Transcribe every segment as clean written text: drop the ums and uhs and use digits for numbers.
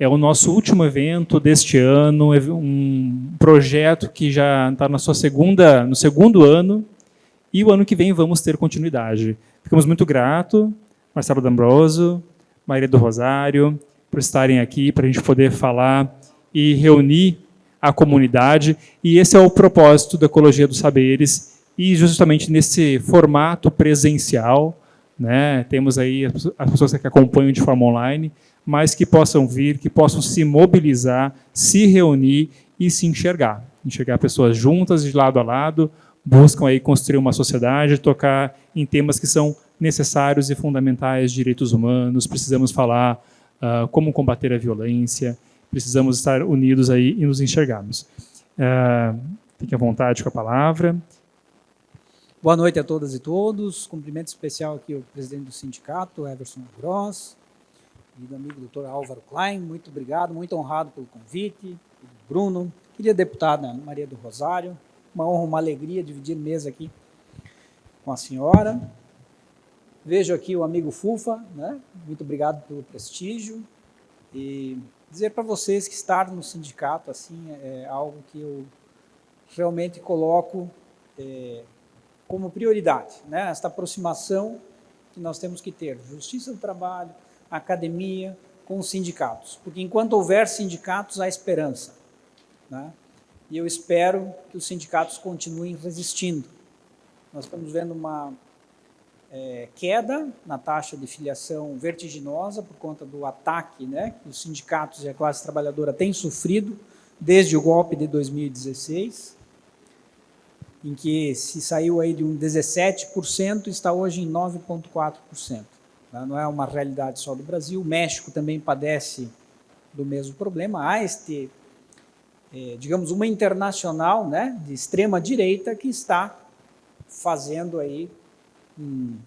É o nosso último evento deste ano, um projeto que já está no segundo ano, e o ano que vem vamos ter continuidade. Ficamos muito gratos, Marcelo D'Ambroso, Maria do Rosário, por estarem aqui, para a gente poder falar e reunir a comunidade. E esse é o propósito da Ecologia dos Saberes, e justamente nesse formato presencial, né, temos aí as pessoas que acompanham de forma online, mas que possam vir, que possam se mobilizar, se reunir e se enxergar. Enxergar pessoas juntas, de lado a lado, buscam aí construir uma sociedade, tocar em temas que são necessários e fundamentais, direitos humanos, precisamos falar como combater a violência, precisamos estar unidos aí e nos enxergarmos. Fique à vontade com a palavra. Boa noite a todas e todos. Cumprimento especial aqui ao presidente do sindicato, Everson Gross, e do amigo doutor Álvaro Klein. Muito obrigado, muito honrado pelo convite. Bruno, querida deputada Maria do Rosário, uma honra, uma alegria dividir mesa aqui com a senhora. Vejo aqui o amigo Fufa, né? Muito obrigado pelo prestígio. E dizer para vocês que estar no sindicato assim, é algo que eu realmente coloco como prioridade, né? Esta aproximação que nós temos que ter, justiça do trabalho, academia, com os sindicatos, porque enquanto houver sindicatos, há esperança, né? E eu espero que os sindicatos continuem resistindo. Nós estamos vendo uma queda na taxa de filiação vertiginosa por conta do ataque, né, que os sindicatos e a classe trabalhadora têm sofrido desde o golpe de 2016, em que se saiu aí de um 17%, está hoje em 9,4%. Não é uma realidade só do Brasil, o México também padece do mesmo problema. Há digamos, uma internacional, né, de extrema direita que está fazendo aí um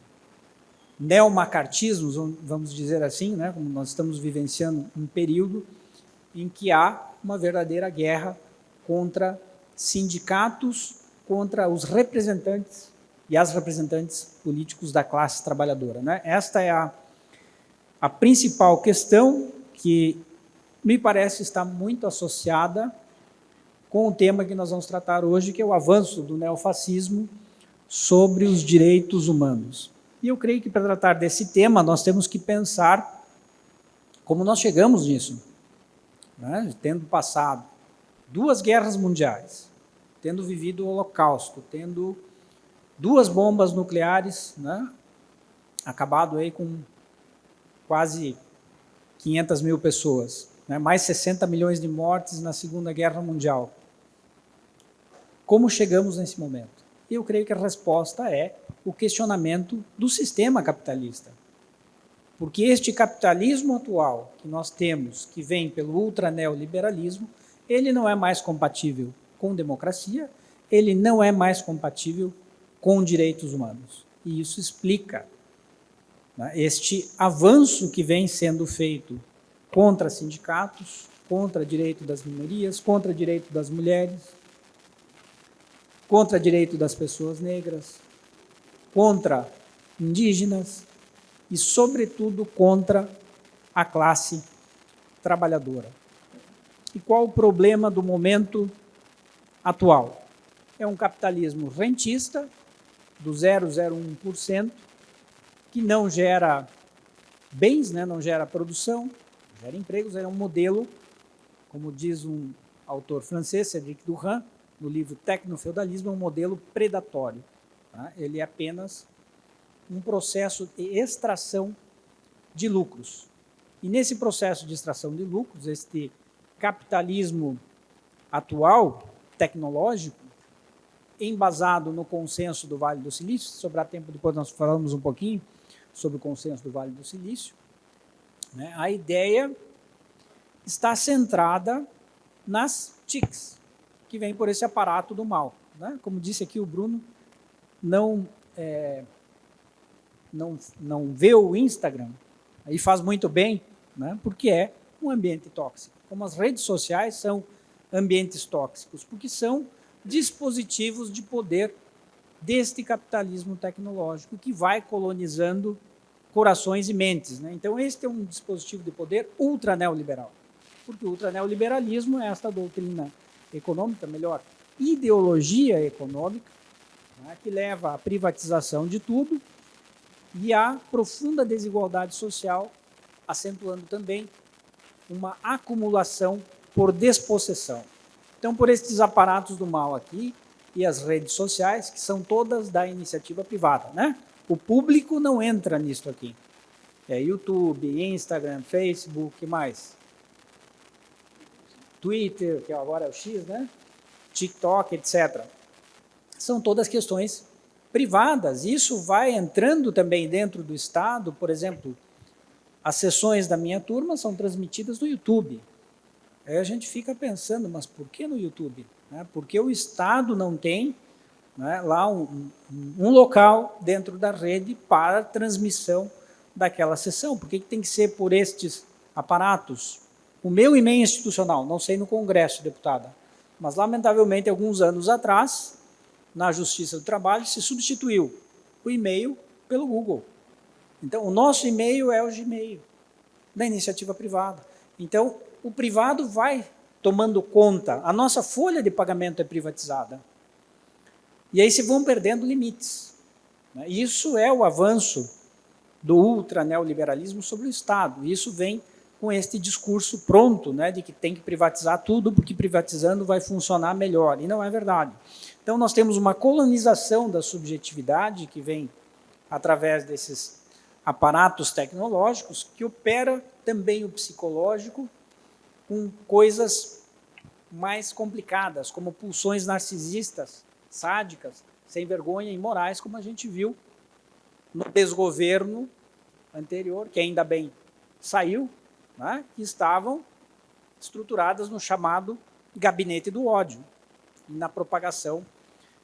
neomacartismo, vamos dizer assim, né, como nós estamos vivenciando um período em que há uma verdadeira guerra contra sindicatos, contra os representantes e as representantes políticos da classe trabalhadora, né? Esta é a principal questão que me parece estar muito associada com o tema que nós vamos tratar hoje, que é o avanço do neofascismo sobre os direitos humanos. E eu creio que para tratar desse tema nós temos que pensar como nós chegamos nisso, né? Tendo passado 2 guerras mundiais, tendo vivido o Holocausto, tendo 2 bombas nucleares, né? Acabado aí com quase 500 mil pessoas, né? Mais 60 milhões de mortes na Segunda Guerra Mundial. Como chegamos nesse momento? Eu creio que a resposta é o questionamento do sistema capitalista. Porque este capitalismo atual que nós temos, que vem pelo ultraneoliberalismo, ele não é mais compatível com democracia, ele não é mais compatível com direitos humanos. E isso explica, né, este avanço que vem sendo feito contra sindicatos, contra direito das minorias, contra direito das mulheres, contra direito das pessoas negras, contra indígenas e, sobretudo, contra a classe trabalhadora. E qual o problema do momento atual? É um capitalismo rentista, do 0,01%, que não gera bens, né, não gera produção, não gera empregos, é um modelo, como diz um autor francês, Cédric Durand, no livro Tecnofeudalismo, é um modelo predatório. Tá? Ele é apenas um processo de extração de lucros. E nesse processo de extração de lucros, este capitalismo atual, tecnológico, embasado no consenso do Vale do Silício, se sobrar tempo depois nós falamos um pouquinho sobre o consenso do Vale do Silício, né? A ideia está centrada nas TICs, que vem por esse aparato do mal, né? Como disse aqui o Bruno, não vê o Instagram, aí faz muito bem, né? Porque é um ambiente tóxico. Como as redes sociais são ambientes tóxicos, porque são dispositivos de poder deste capitalismo tecnológico que vai colonizando corações e mentes, né? Então, este é um dispositivo de poder ultra neoliberal. porque o ultraneoliberalismo é esta doutrina econômica, melhor, ideologia econômica, né, que leva à privatização de tudo e à profunda desigualdade social, acentuando também uma acumulação por despossessão. Então, por estes aparatos do mal aqui e as redes sociais, que são todas da iniciativa privada, né? O público não entra nisso aqui. É YouTube, Instagram, Facebook, que mais? Twitter, que agora é o X, né? TikTok, etc. São todas questões privadas. Isso vai entrando também dentro do Estado. Por exemplo, as sessões da minha turma são transmitidas no YouTube. Aí a gente fica pensando, mas por que no YouTube? Porque o Estado não tem, né, lá um local dentro da rede para transmissão daquela sessão. Por que tem que ser por estes aparatos? O meu e-mail institucional, não sei no Congresso, deputada, mas lamentavelmente alguns anos atrás, na Justiça do Trabalho, se substituiu o e-mail pelo Google. Então, o nosso e-mail é o Gmail, da iniciativa privada. Então, o privado vai tomando conta. A nossa folha de pagamento é privatizada. E aí se vão perdendo limites. Isso é o avanço do ultraneoliberalismo sobre o Estado. Isso vem com este discurso pronto, né, de que tem que privatizar tudo, porque privatizando vai funcionar melhor. E não é verdade. Então, nós temos uma colonização da subjetividade que vem através desses aparatos tecnológicos, que opera também o psicológico com coisas mais complicadas, como pulsões narcisistas, sádicas, sem vergonha e imorais, como a gente viu no desgoverno anterior, que ainda bem saiu, né, que estavam estruturadas no chamado gabinete do ódio, e na propagação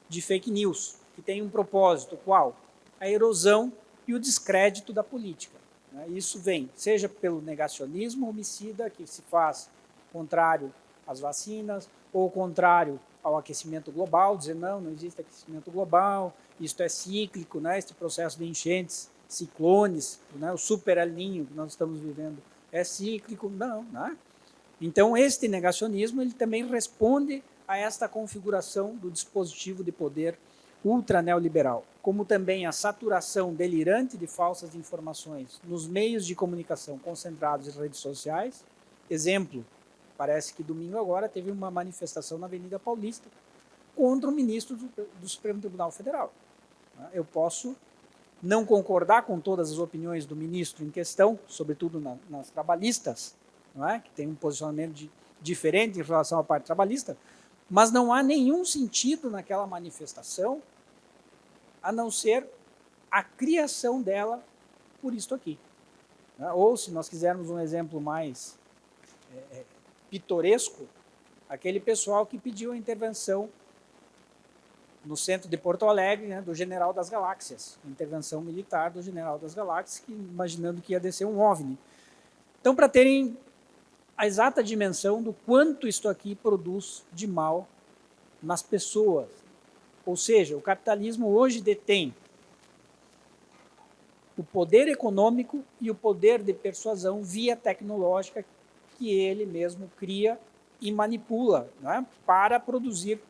de fake news, que tem um propósito, qual? A erosão e o descrédito da política. Isso vem, seja pelo negacionismo homicida, que se faz contrário às vacinas, ou contrário ao aquecimento global, dizer não existe aquecimento global, isto é cíclico, né? Este processo de enchentes, ciclones, né? O super El Niño que nós estamos vivendo é cíclico, não, né? Então, este negacionismo ele também responde a esta configuração do dispositivo de poder ultraneoliberal, como também a saturação delirante de falsas informações nos meios de comunicação concentrados em redes sociais. Exemplo, parece que domingo agora teve uma manifestação na Avenida Paulista contra o ministro do Supremo Tribunal Federal. Eu posso não concordar com todas as opiniões do ministro em questão, sobretudo nas trabalhistas, não é? Que tem um posicionamento diferente em relação à parte trabalhista, mas não há nenhum sentido naquela manifestação a não ser a criação dela por isto aqui. Ou, se nós quisermos um exemplo mais pitoresco, aquele pessoal que pediu a intervenção no centro de Porto Alegre, né, do General das Galáxias, intervenção militar do General das Galáxias, imaginando que ia descer um OVNI. Então, para terem a exata dimensão do quanto isto aqui produz de mal nas pessoas. Ou seja, o capitalismo hoje detém o poder econômico e o poder de persuasão via tecnológica que ele mesmo cria e manipula, né, para produzir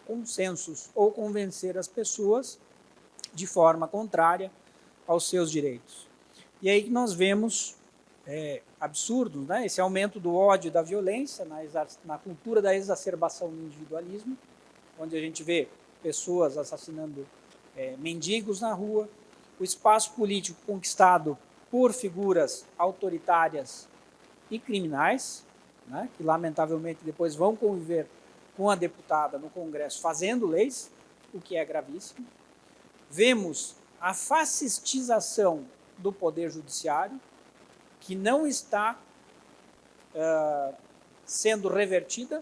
consensos ou convencer as pessoas de forma contrária aos seus direitos. E aí que nós vemos absurdos, né, esse aumento do ódio e da violência na cultura da exacerbação do individualismo, onde a gente vê pessoas assassinando mendigos na rua, o espaço político conquistado por figuras autoritárias e criminais, né, que lamentavelmente depois vão conviver com a deputada no Congresso fazendo leis, o que é gravíssimo. Vemos a fascistização do Poder Judiciário, que não está sendo revertida.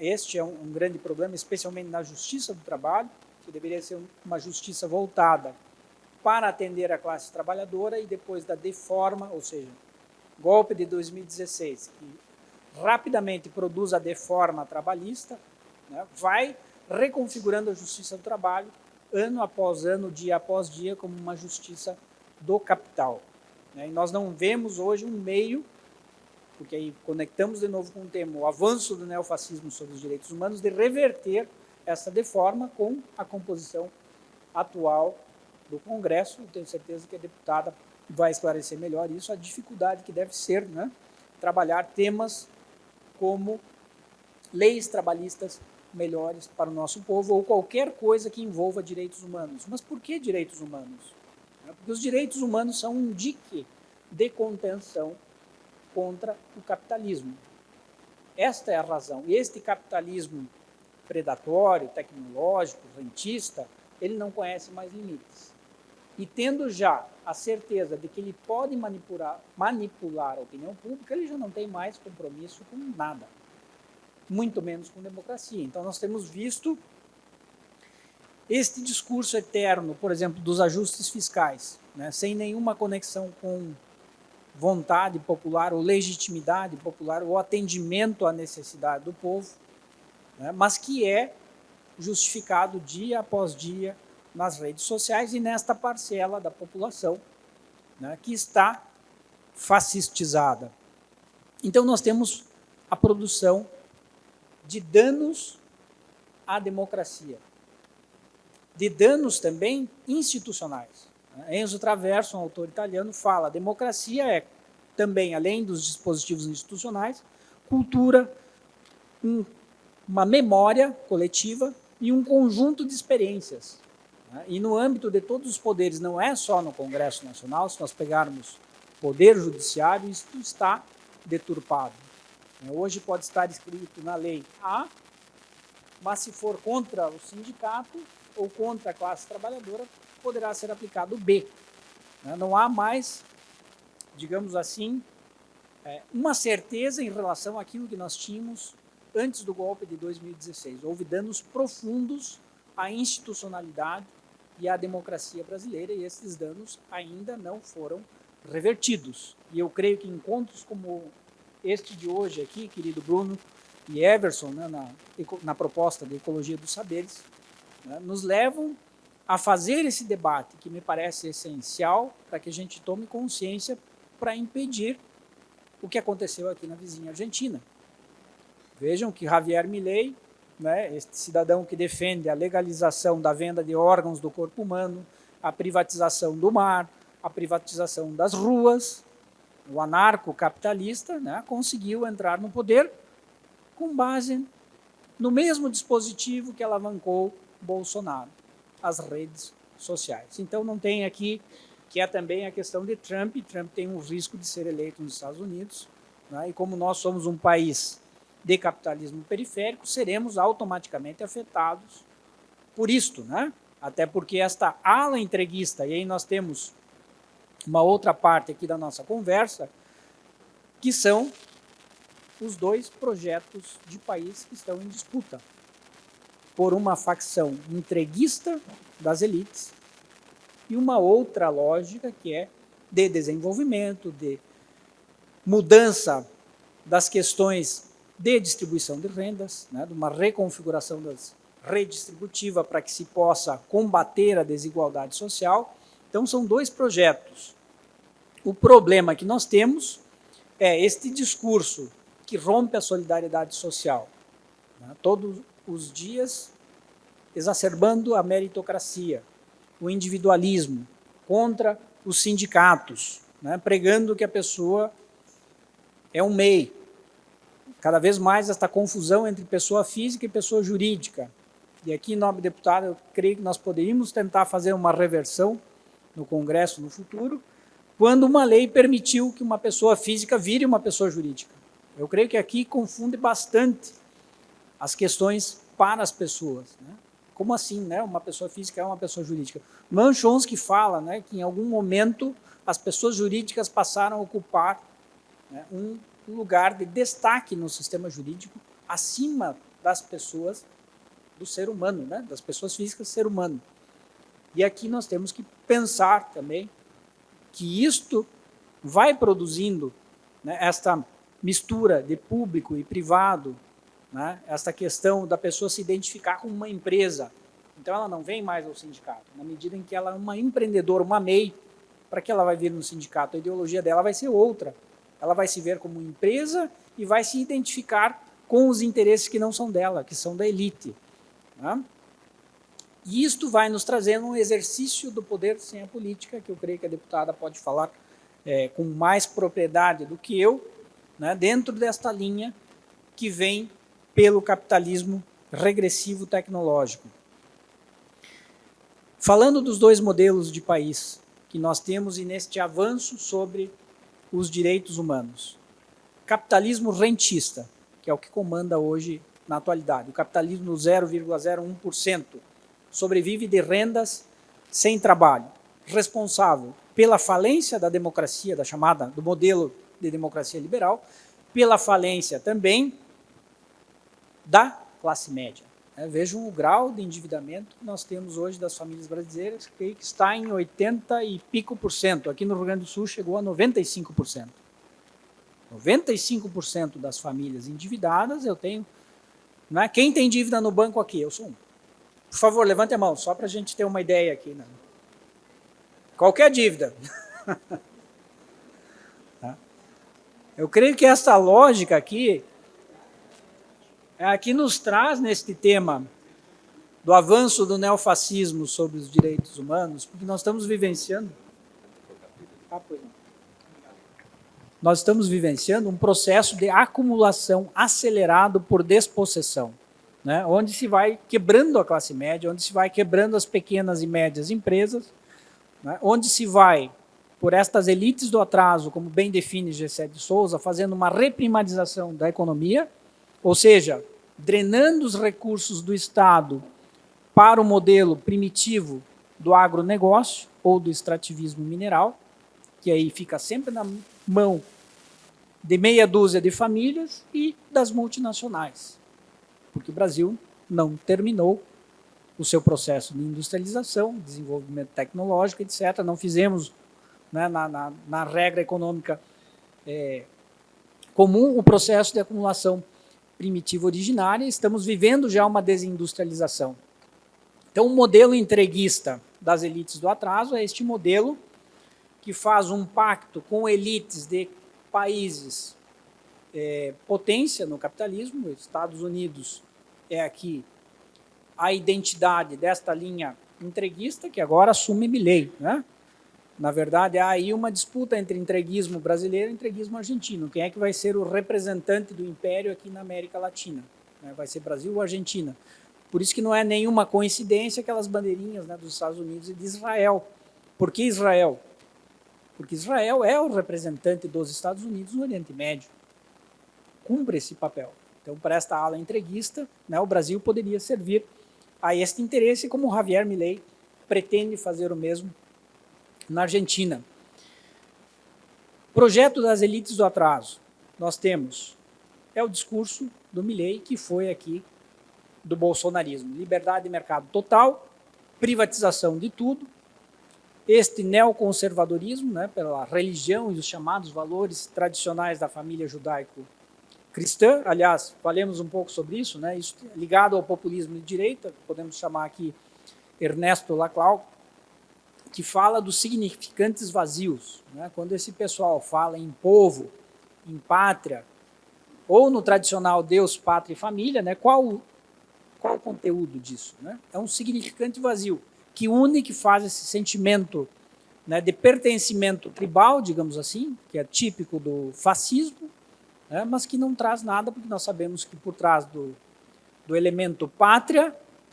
Este é um grande problema, especialmente na Justiça do Trabalho, que deveria ser uma justiça voltada para atender a classe trabalhadora, e depois da deforma, ou seja, golpe de 2016, que rapidamente produz a deforma trabalhista, né, vai reconfigurando a Justiça do Trabalho, ano após ano, dia após dia, como uma justiça do capital. E nós não vemos hoje um meio porque aí conectamos de novo com o tema, o avanço do neofascismo sobre os direitos humanos, de reverter essa deforma com a composição atual do Congresso. Eu tenho certeza que a deputada vai esclarecer melhor isso, a dificuldade que deve ser, né, trabalhar temas como leis trabalhistas melhores para o nosso povo, ou qualquer coisa que envolva direitos humanos. Mas por que direitos humanos? Porque os direitos humanos são um dique de contenção contra o capitalismo. Esta é a razão. E este capitalismo predatório, tecnológico, rentista, ele não conhece mais limites. E tendo já a certeza de que ele pode manipular a opinião pública, ele já não tem mais compromisso com nada, muito menos com democracia. Então, nós temos visto este discurso eterno, por exemplo, dos ajustes fiscais, né, sem nenhuma conexão com vontade popular ou legitimidade popular ou atendimento à necessidade do povo, né, mas que é justificado dia após dia nas redes sociais e nesta parcela da população, né, que está fascistizada. Então, nós temos a produção de danos à democracia, de danos também institucionais. Enzo Traverso, um autor italiano, fala: a democracia é também, além dos dispositivos institucionais, cultura, uma memória coletiva e um conjunto de experiências. E no âmbito de todos os poderes, não é só no Congresso Nacional, se nós pegarmos o poder judiciário, isso está deturpado. Hoje pode estar escrito na lei A, mas se for contra o sindicato ou contra a classe trabalhadora, poderá ser aplicado o B. Não há mais, digamos assim, uma certeza em relação àquilo que nós tínhamos antes do golpe de 2016. Houve danos profundos à institucionalidade e à democracia brasileira, e esses danos ainda não foram revertidos. E eu creio que encontros como este de hoje aqui, querido Bruno e Everson, né, na proposta de Ecologia dos Saberes, né, nos levam a fazer esse debate, que me parece essencial para que a gente tome consciência para impedir o que aconteceu aqui na vizinha Argentina. Vejam que Javier Milei, né, este cidadão que defende a legalização da venda de órgãos do corpo humano, a privatização do mar, a privatização das ruas, o anarcocapitalista, né, conseguiu entrar no poder com base no mesmo dispositivo que alavancou Bolsonaro, as redes sociais. Então, não tem aqui, que é também a questão de Trump. Trump tem um risco de ser eleito nos Estados Unidos, né, e como nós somos um país de capitalismo periférico, seremos automaticamente afetados por isto, né? Até porque esta ala entreguista, e aí nós temos uma outra parte aqui da nossa conversa, que são os dois projetos de país que estão em disputa por uma facção entreguista das elites e uma outra lógica que é de desenvolvimento, de mudança das questões de distribuição de rendas, né, de uma reconfiguração redistributiva para que se possa combater a desigualdade social. Então, são dois projetos. O problema que nós temos é este discurso que rompe a solidariedade social, né, todos os dias exacerbando a meritocracia, o individualismo, contra os sindicatos, né, pregando que a pessoa é um MEI. Cada vez mais esta confusão entre pessoa física e pessoa jurídica. E aqui, nobre deputado, eu creio que nós poderíamos tentar fazer uma reversão no Congresso no futuro, quando uma lei permitiu que uma pessoa física vire uma pessoa jurídica. Eu creio que aqui confunde bastante as questões para as pessoas, né? Como assim, né? Uma pessoa física é uma pessoa jurídica? Noam Chomsky fala, né, que em algum momento as pessoas jurídicas passaram a ocupar, né, um lugar de destaque no sistema jurídico acima das pessoas do ser humano, né, das pessoas físicas do ser humano. E aqui nós temos que pensar também que isto vai produzindo, né, esta mistura de público e privado, né, esta questão da pessoa se identificar com uma empresa. Então, ela não vem mais ao sindicato. Na medida em que ela é uma empreendedora, uma MEI, para que ela vai vir no sindicato? A ideologia dela vai ser outra. Ela vai se ver como empresa e vai se identificar com os interesses que não são dela, que são da elite. Tá? E isto vai nos trazendo um exercício do poder sem a política, que eu creio que a deputada pode falar com mais propriedade do que eu, né, dentro desta linha que vem pelo capitalismo regressivo tecnológico. Falando dos dois modelos de país que nós temos e neste avanço sobre os direitos humanos. Capitalismo rentista, que é o que comanda hoje na atualidade. O capitalismo no 0,01% sobrevive de rendas sem trabalho, responsável pela falência da democracia, do modelo de democracia liberal, pela falência também da classe média. Vejam o grau de endividamento que nós temos hoje das famílias brasileiras, que está em 80 e pico por cento. Aqui no Rio Grande do Sul chegou a 95%. 95% das famílias endividadas eu tenho. Né? Quem tem dívida no banco aqui? Eu sou um. Por favor, levante a mão, só para a gente ter uma ideia aqui. Né? Qualquer dívida. Eu creio que essa lógica aqui nos traz neste tema do avanço do neofascismo sobre os direitos humanos, porque nós estamos vivenciando um processo de acumulação acelerado por despossessão, né? Onde se vai quebrando a classe média, onde se vai quebrando as pequenas e médias empresas, né? Onde se vai, por estas elites do atraso, como bem define Gessé de Souza, fazendo uma reprimarização da economia, ou seja, drenando os recursos do Estado para o modelo primitivo do agronegócio ou do extrativismo mineral, que aí fica sempre na mão de meia dúzia de famílias e das multinacionais, porque o Brasil não terminou o seu processo de industrialização, desenvolvimento tecnológico, etc. Não fizemos, né, na regra econômica comum o processo de acumulação primitiva originária, estamos vivendo já uma desindustrialização. Então, o modelo entreguista das elites do atraso é este modelo que faz um pacto com elites de países potência no capitalismo. Os Estados Unidos é aqui a identidade desta linha entreguista, que agora assume Milei, né? Na verdade, há aí uma disputa entre entreguismo brasileiro e entreguismo argentino. Quem é que vai ser o representante do império aqui na América Latina? Vai ser Brasil ou Argentina? Por isso que não é nenhuma coincidência aquelas bandeirinhas, né, dos Estados Unidos e de Israel. Por que Israel? Porque Israel é o representante dos Estados Unidos no Oriente Médio. Cumpre esse papel. Então, para esta ala entreguista, né, o Brasil poderia servir a este interesse, como o Javier Milei pretende fazer o mesmo na Argentina. Projeto das elites do atraso. Nós temos o discurso do Milei, que foi aqui do bolsonarismo. Liberdade de mercado total, privatização de tudo, este neoconservadorismo, né, pela religião e os chamados valores tradicionais da família judaico-cristã. Aliás, falemos um pouco sobre isso, né, isso ligado ao populismo de direita, podemos chamar aqui Ernesto Laclau, que fala dos significantes vazios. Né? Quando esse pessoal fala em povo, em pátria, ou no tradicional Deus, pátria e família, né? Qual o conteúdo disso? Né? É um significante vazio, que une, que faz esse sentimento, né, de pertencimento tribal, digamos assim, que é típico do fascismo, né, mas que não traz nada, porque nós sabemos que por trás do elemento pátria,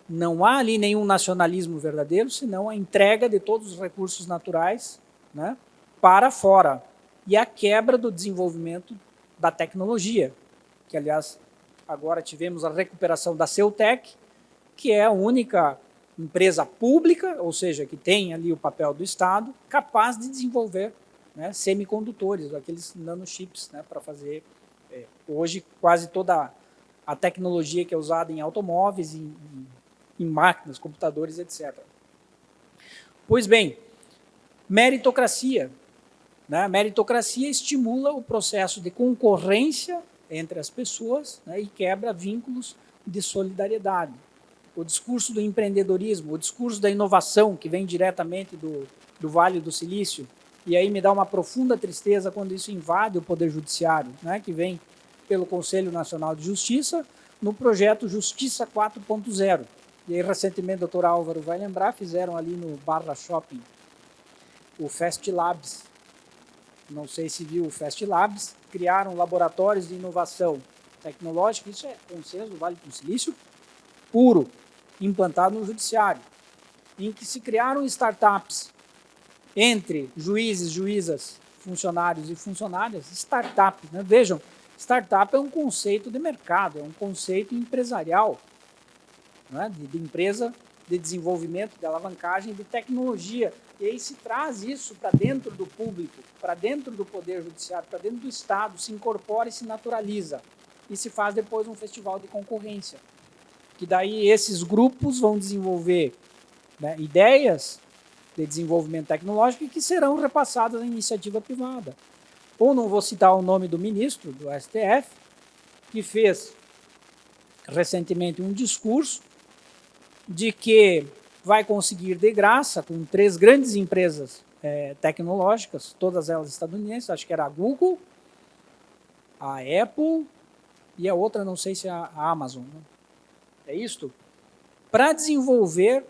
não há ali nenhum nacionalismo verdadeiro, senão a entrega de todos os recursos naturais, né, para fora. E a quebra do desenvolvimento da tecnologia, que, aliás, agora tivemos a recuperação da Ceutec, que é a única empresa pública, ou seja, que tem ali o papel do Estado, capaz de desenvolver, né, semicondutores, aqueles nanochips, né, para fazer, hoje, quase toda a tecnologia que é usada em automóveis, em máquinas, computadores, etc. Pois bem, meritocracia. Né? Meritocracia estimula o processo de concorrência entre as pessoas, né, e quebra vínculos de solidariedade. O discurso do empreendedorismo, o discurso da inovação, que vem diretamente do Vale do Silício, e aí me dá uma profunda tristeza quando isso invade o Poder Judiciário, né, que vem pelo Conselho Nacional de Justiça, no projeto Justiça 4.0. E aí, recentemente, o doutor Álvaro vai lembrar, fizeram ali no Barra Shopping o Fast Labs. Não sei se viu o Fast Labs, criaram laboratórios de inovação tecnológica, isso é consenso do Vale do Silício puro, implantado no Judiciário, em que se criaram startups entre juízes, juízas, funcionários e funcionárias, startup, né? Vejam, startup é um conceito de mercado, é um conceito empresarial, né? de empresa de desenvolvimento, de alavancagem, de tecnologia. E aí se traz isso para dentro do público, para dentro do Poder Judiciário, para dentro do Estado, se incorpora e se naturaliza. E se faz depois um festival de concorrência. Que daí esses grupos vão desenvolver, né, ideias de desenvolvimento tecnológico que serão repassadas à iniciativa privada. Ou não vou citar o nome do ministro do STF, que fez recentemente um discurso de que vai conseguir de graça com 3 grandes empresas tecnológicas, todas elas estadunidenses, acho que era a Google, a Apple e a outra, não sei se é a Amazon. Né? É isto? Para desenvolver,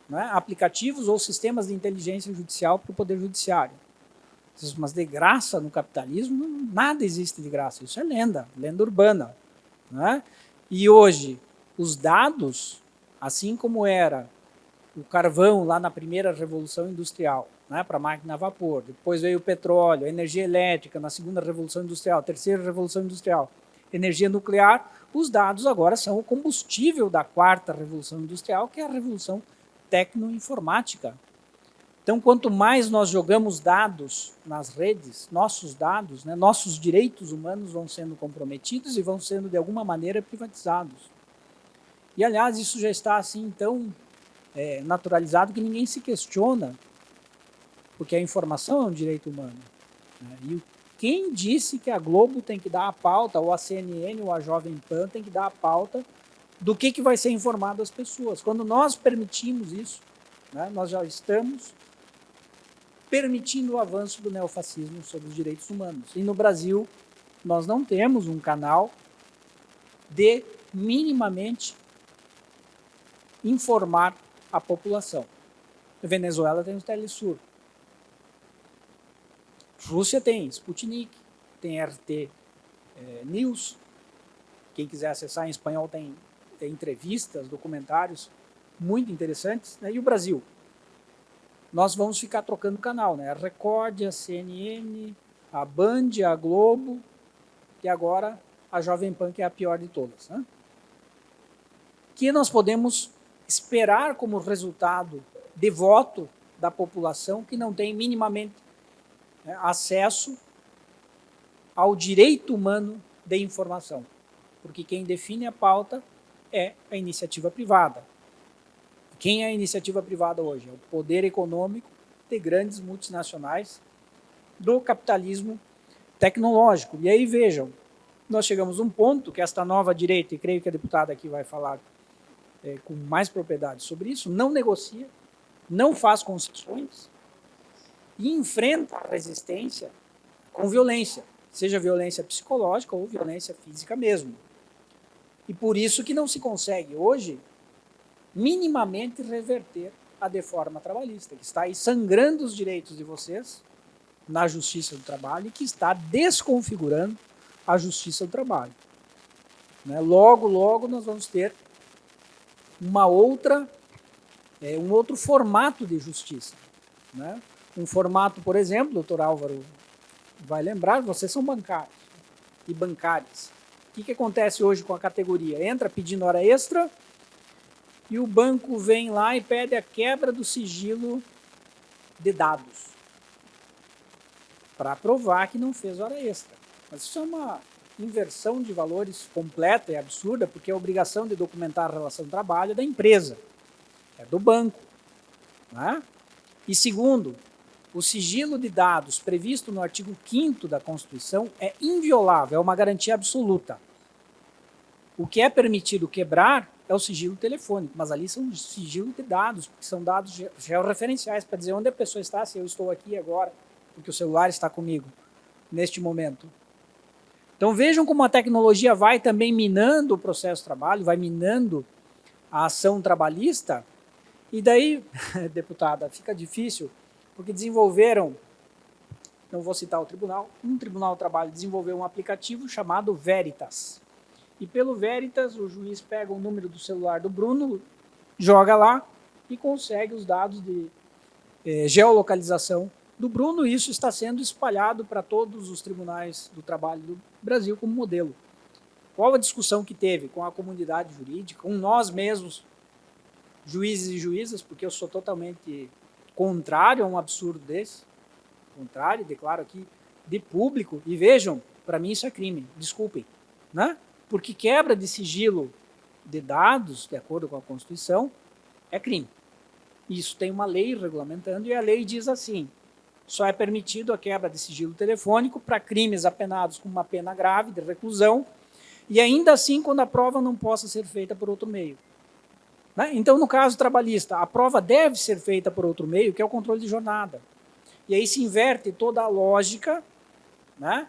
né, aplicativos ou sistemas de inteligência judicial para o Poder Judiciário. Mas de graça no capitalismo, nada existe de graça. Isso é lenda, lenda urbana. Né? E hoje, os dados, assim como era o carvão lá na primeira Revolução Industrial, né, para a máquina a vapor, depois veio o petróleo, a energia elétrica na segunda Revolução Industrial, terceira Revolução Industrial, energia nuclear, os dados agora são o combustível da quarta Revolução Industrial, que é a Revolução Tecnoinformática. Então, quanto mais nós jogamos dados nas redes, nossos dados, né, nossos direitos humanos vão sendo comprometidos e vão sendo, de alguma maneira, privatizados. E, aliás, isso já está assim tão naturalizado que ninguém se questiona, porque a informação é um direito humano. Né? E quem disse que a Globo tem que dar a pauta, ou a CNN, ou a Jovem Pan tem que dar a pauta do que vai ser informado às pessoas? Quando nós permitimos isso, né, nós já estamos permitindo o avanço do neofascismo sobre os direitos humanos. E no Brasil, nós não temos um canal de minimamente informar a população. A Venezuela tem o Telesur. Rússia tem Sputnik, tem RT News. Quem quiser acessar em espanhol tem entrevistas, documentários muito interessantes. Né? E o Brasil? Nós vamos ficar trocando canal, né? A Record, a CNN, a Band, a Globo e agora a Jovem Pan, que é a pior de todas. Né? Que nós podemos esperar como resultado de voto da população que não tem minimamente acesso ao direito humano de informação. Porque quem define a pauta é a iniciativa privada. Quem é a iniciativa privada hoje? É o poder econômico de grandes multinacionais do capitalismo tecnológico. E aí vejam, nós chegamos a um ponto que esta nova direita, e creio que a deputada aqui vai falar com mais propriedade sobre isso, não negocia, não faz concessões e enfrenta a resistência com violência, seja violência psicológica ou violência física mesmo. E por isso que não se consegue hoje minimamente reverter a deforma trabalhista, que está aí sangrando os direitos de vocês na Justiça do Trabalho e que está desconfigurando a Justiça do Trabalho. Né? Logo, logo nós vamos ter um outro formato de justiça. Né? Um formato, por exemplo, o doutor Álvaro vai lembrar, vocês são bancários e bancárias. O que acontece hoje com a categoria? Entra pedindo hora extra e o banco vem lá e pede a quebra do sigilo de dados para provar que não fez hora extra. Mas isso é uma inversão de valores completa e absurda, porque a obrigação de documentar a relação de trabalho é da empresa, é do banco. Né? E segundo, o sigilo de dados previsto no artigo 5º da Constituição é inviolável, é uma garantia absoluta. O que é permitido quebrar é o sigilo telefônico, mas ali são sigilo de dados, porque são dados georreferenciais para dizer onde a pessoa está, se eu estou aqui agora porque o celular está comigo neste momento. Então vejam como a tecnologia vai também minando o processo de trabalho, vai minando a ação trabalhista, e daí, deputada, fica difícil, porque desenvolveram, não vou citar o tribunal, um tribunal do trabalho desenvolveu um aplicativo chamado Veritas. E pelo Veritas, o juiz pega o número do celular do Bruno, joga lá e consegue os dados de geolocalização do Bruno, e isso está sendo espalhado para todos os tribunais do trabalho do Brasil como modelo. Qual a discussão que teve com a comunidade jurídica, com nós mesmos, juízes e juízas, porque eu sou totalmente contrário a um absurdo desse, contrário, declaro aqui de público, e vejam, para mim isso é crime, desculpem, né? Porque quebra de sigilo de dados, de acordo com a Constituição, é crime. Isso tem uma lei regulamentando, e a lei diz assim: só é permitido a quebra de sigilo telefônico para crimes apenados com uma pena grave de reclusão, e ainda assim quando a prova não possa ser feita por outro meio. Né? Então, no caso trabalhista, a prova deve ser feita por outro meio, que é o controle de jornada. E aí se inverte toda a lógica, né?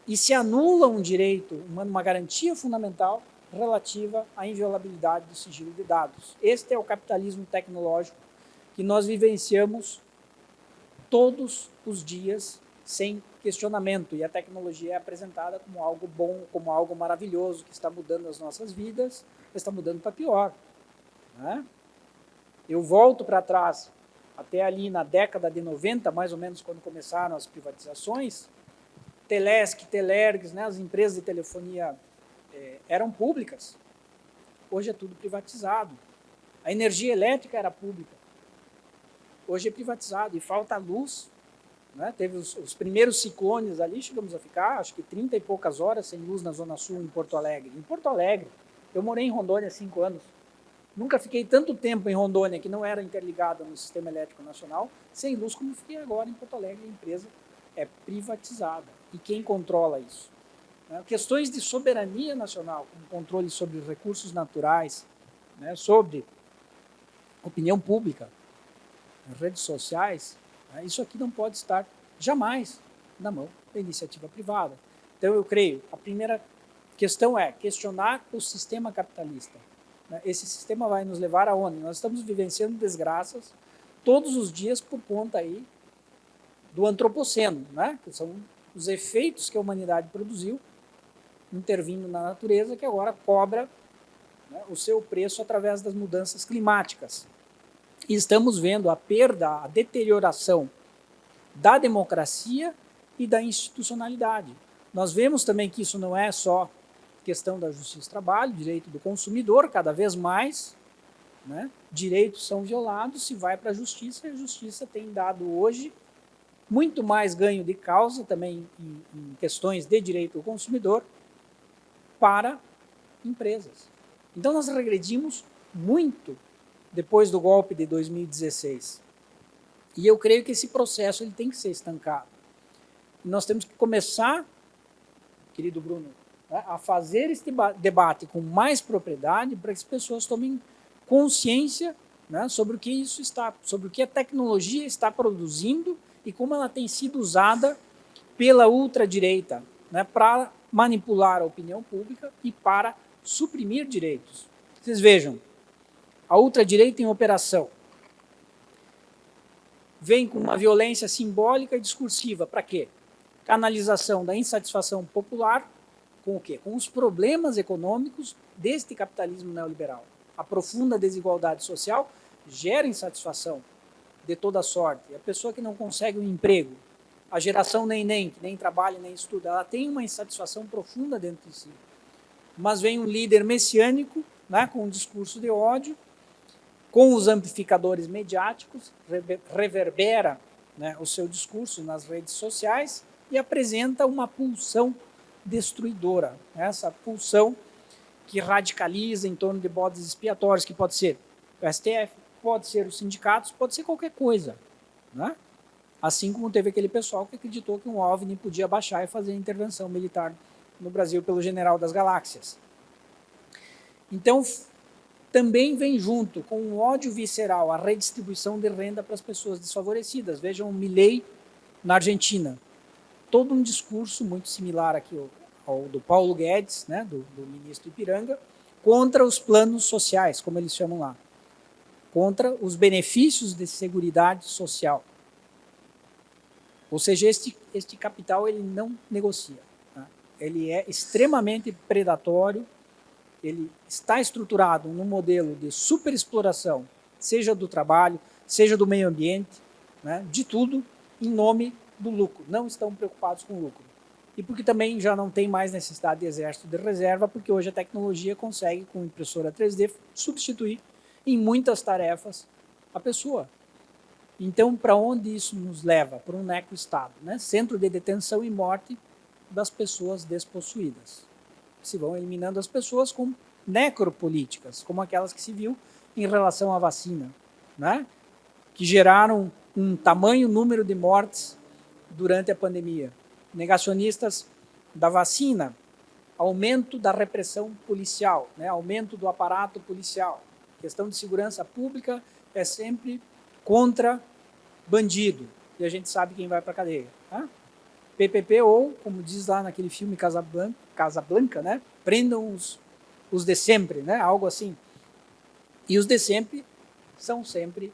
E se anula um direito, uma garantia fundamental relativa à inviolabilidade do sigilo de dados. Este é o capitalismo tecnológico que nós vivenciamos todos os dias sem questionamento, e a tecnologia é apresentada como algo bom, como algo maravilhoso, que está mudando as nossas vidas, está mudando para pior. Né? Eu volto para trás, até ali na década de 90, mais ou menos quando começaram as privatizações, Telesc, Telergs, né, as empresas de telefonia eram públicas, hoje é tudo privatizado. A energia elétrica era pública, hoje é privatizado, e falta luz. Né? Teve os primeiros ciclones ali, chegamos a ficar, acho que 30 e poucas horas sem luz na Zona Sul, em Porto Alegre. Em Porto Alegre, eu morei em Rondônia há 5 anos, nunca fiquei tanto tempo em Rondônia, que não era interligada no Sistema Elétrico Nacional, sem luz como fiquei agora em Porto Alegre. A empresa é privatizada. E quem controla isso? Né? Questões de soberania nacional, como controle sobre recursos naturais, né? Sobre opinião pública, redes sociais, né? Isso aqui não pode estar jamais na mão da iniciativa privada. Então, eu creio, a primeira questão é questionar o sistema capitalista. Esse sistema vai nos levar aonde? Nós estamos vivenciando desgraças todos os dias por conta aí do antropoceno, né? Que são os efeitos que a humanidade produziu, intervindo na natureza, que agora cobra, né, o seu preço através das mudanças climáticas. E estamos vendo a perda, a deterioração da democracia e da institucionalidade. Nós vemos também que isso não é só questão da justiça do trabalho, direito do consumidor, cada vez mais, né, direitos são violados, se vai para a justiça, e a justiça tem dado hoje muito mais ganho de causa, também em questões de direito do consumidor, para empresas. Então, nós regredimos muito depois do golpe de 2016. E eu creio que esse processo ele tem que ser estancado. E nós temos que começar, querido Bruno, né, a fazer este debate com mais propriedade para que as pessoas tomem consciência, né, sobre o que isso está, sobre o que a tecnologia está produzindo e como ela tem sido usada pela ultradireita, né, para manipular a opinião pública e para suprimir direitos. Vocês vejam, a ultradireita em operação vem com uma violência simbólica e discursiva. Para quê? Canalização da insatisfação popular com o quê? Com os problemas econômicos deste capitalismo neoliberal. A profunda desigualdade social gera insatisfação de toda sorte. A pessoa que não consegue um emprego, a geração neném, que nem trabalha nem estuda, ela tem uma insatisfação profunda dentro de si. Mas vem um líder messiânico, né, com um discurso de ódio, com os amplificadores mediáticos, reverbera, né, o seu discurso nas redes sociais e apresenta uma pulsão destruidora. Essa pulsão que radicaliza em torno de bodes expiatórios, que pode ser o STF, pode ser os sindicatos, pode ser qualquer coisa. Né? Assim como teve aquele pessoal que acreditou que um OVNI podia baixar e fazer intervenção militar no Brasil pelo general das galáxias. Então, também vem junto com o ódio visceral a redistribuição de renda para as pessoas desfavorecidas. Vejam o Milei na Argentina, todo um discurso muito similar aqui ao do Paulo Guedes, né, do ministro Ipiranga, contra os planos sociais, como eles chamam lá, contra os benefícios de seguridade social. Ou seja, este capital ele não negocia. Tá? Ele é extremamente predatório, ele está estruturado num modelo de superexploração, seja do trabalho, seja do meio ambiente, né, de tudo em nome do lucro. Não estão preocupados com o lucro. E porque também já não tem mais necessidade de exército de reserva, porque hoje a tecnologia consegue, com impressora 3D, substituir em muitas tarefas a pessoa. Então, para onde isso nos leva? Para um necroestado, né? Centro de detenção e morte das pessoas despossuídas. Se vão eliminando as pessoas com necropolíticas, como aquelas que se viu em relação à vacina, né? Que geraram um tamanho número de mortes durante a pandemia. Negacionistas da vacina, aumento da repressão policial, né? Aumento do aparato policial. Questão de segurança pública é sempre contra bandido, e a gente sabe quem vai para a cadeia. Tá? PPP ou, como diz lá naquele filme Casablanca, né? Prendam os de sempre, né? Algo assim. E os de sempre são sempre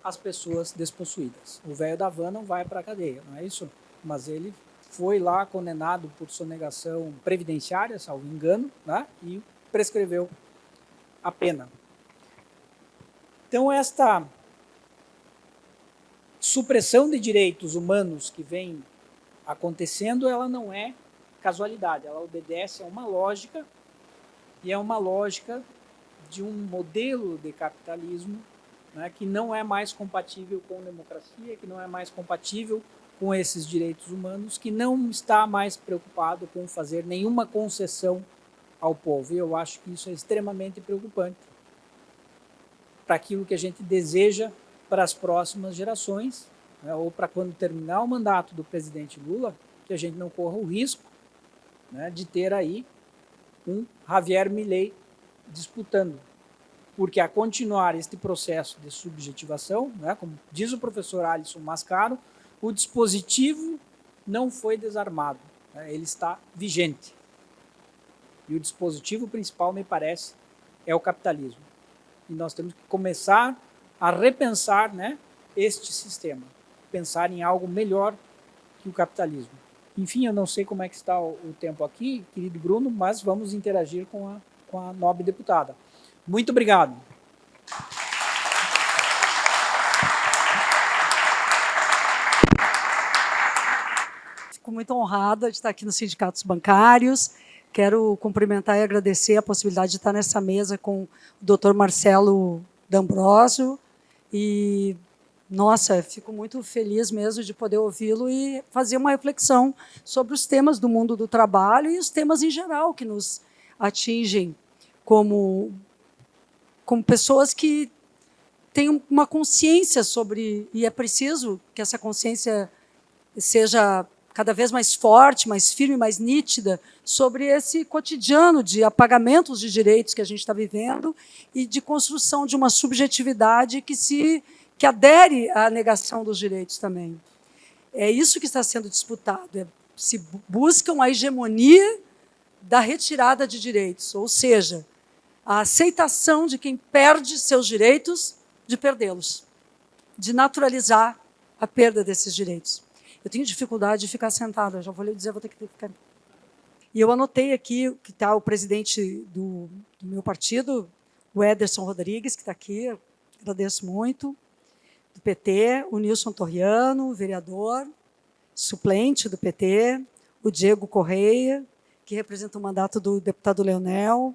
as pessoas despossuídas. O velho da van não vai para a cadeia, não é isso? Mas ele foi lá condenado por sonegação previdenciária, salvo engano, né? E prescreveu a pena. Então, esta supressão de direitos humanos que vem acontecendo, ela não é casualidade, ela obedece a uma lógica, e é uma lógica de um modelo de capitalismo, né, que não é mais compatível com democracia, que não é mais compatível com esses direitos humanos, que não está mais preocupado com fazer nenhuma concessão ao povo. E eu acho que isso é extremamente preocupante para aquilo que a gente deseja para as próximas gerações, né, ou para quando terminar o mandato do presidente Lula, que a gente não corra o risco, né, de ter aí um Javier Milei disputando. Porque a continuar este processo de subjetivação, né, como diz o professor Alisson Mascaro, o dispositivo não foi desarmado, né, ele está vigente. E o dispositivo principal, me parece, é o capitalismo. E nós temos que começar a repensar, né, este sistema, pensar em algo melhor que o capitalismo. Enfim, eu não sei como é que está o tempo aqui, querido Bruno, mas vamos interagir com a nobre deputada. Muito obrigado. Fico muito honrada de estar aqui nos sindicatos bancários. Quero cumprimentar e agradecer a possibilidade de estar nessa mesa com o Dr. Marcelo D'Ambrosio. E, nossa, fico muito feliz mesmo de poder ouvi-lo e fazer uma reflexão sobre os temas do mundo do trabalho e os temas em geral que nos atingem como pessoas que têm uma consciência sobre, e é preciso que essa consciência seja cada vez mais forte, mais firme, mais nítida, sobre esse cotidiano de apagamentos de direitos que a gente está vivendo e de construção de uma subjetividade que adere à negação dos direitos também. É isso que está sendo disputado, se buscam a hegemonia da retirada de direitos, ou seja, a aceitação de quem perde seus direitos, de perdê-los, de naturalizar a perda desses direitos. Eu tenho dificuldade de ficar sentada, já vou lhe dizer, vou ter que ficar. E eu anotei aqui que está o presidente do meu partido, o Ederson Rodrigues, que está aqui, agradeço muito, do PT, o Nilson Torriano, vereador, suplente do PT, o Diego Correia, que representa o mandato do deputado Leonel,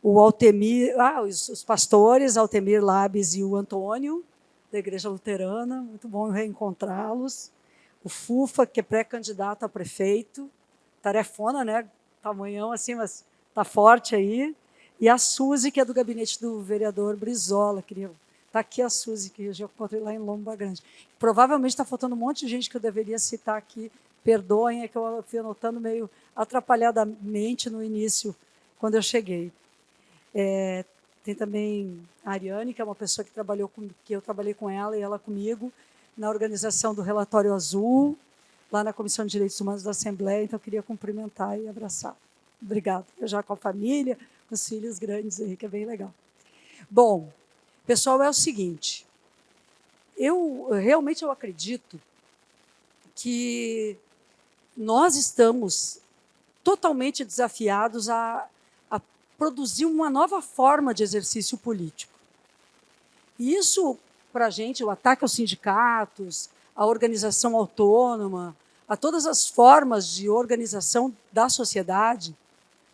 o Altemir, os pastores, Altemir Labes e o Antônio, da Igreja Luterana, muito bom reencontrá-los. O Fufa, que é pré-candidato a prefeito, tarefona, né? Tamanhão assim, mas está forte aí. E a Suzy, que é do gabinete do vereador Brizola. Está aqui a Suzy, que eu já encontrei lá em Lomba Grande. Provavelmente está faltando um monte de gente que eu deveria citar aqui. Perdoem, é que eu fui anotando meio atrapalhadamente no início, quando eu cheguei. Tem também a Ariane, que é uma pessoa que eu trabalhei com ela e ela comigo, na organização do Relatório Azul, lá na Comissão de Direitos Humanos da Assembleia, então eu queria cumprimentar e abraçar. Obrigada. Eu já com a família, com os filhos grandes aí, que é bem legal. Bom, pessoal, é o seguinte, eu acredito que nós estamos totalmente desafiados a produzir uma nova forma de exercício político. E isso, para a gente, o ataque aos sindicatos, a organização autônoma, a todas as formas de organização da sociedade,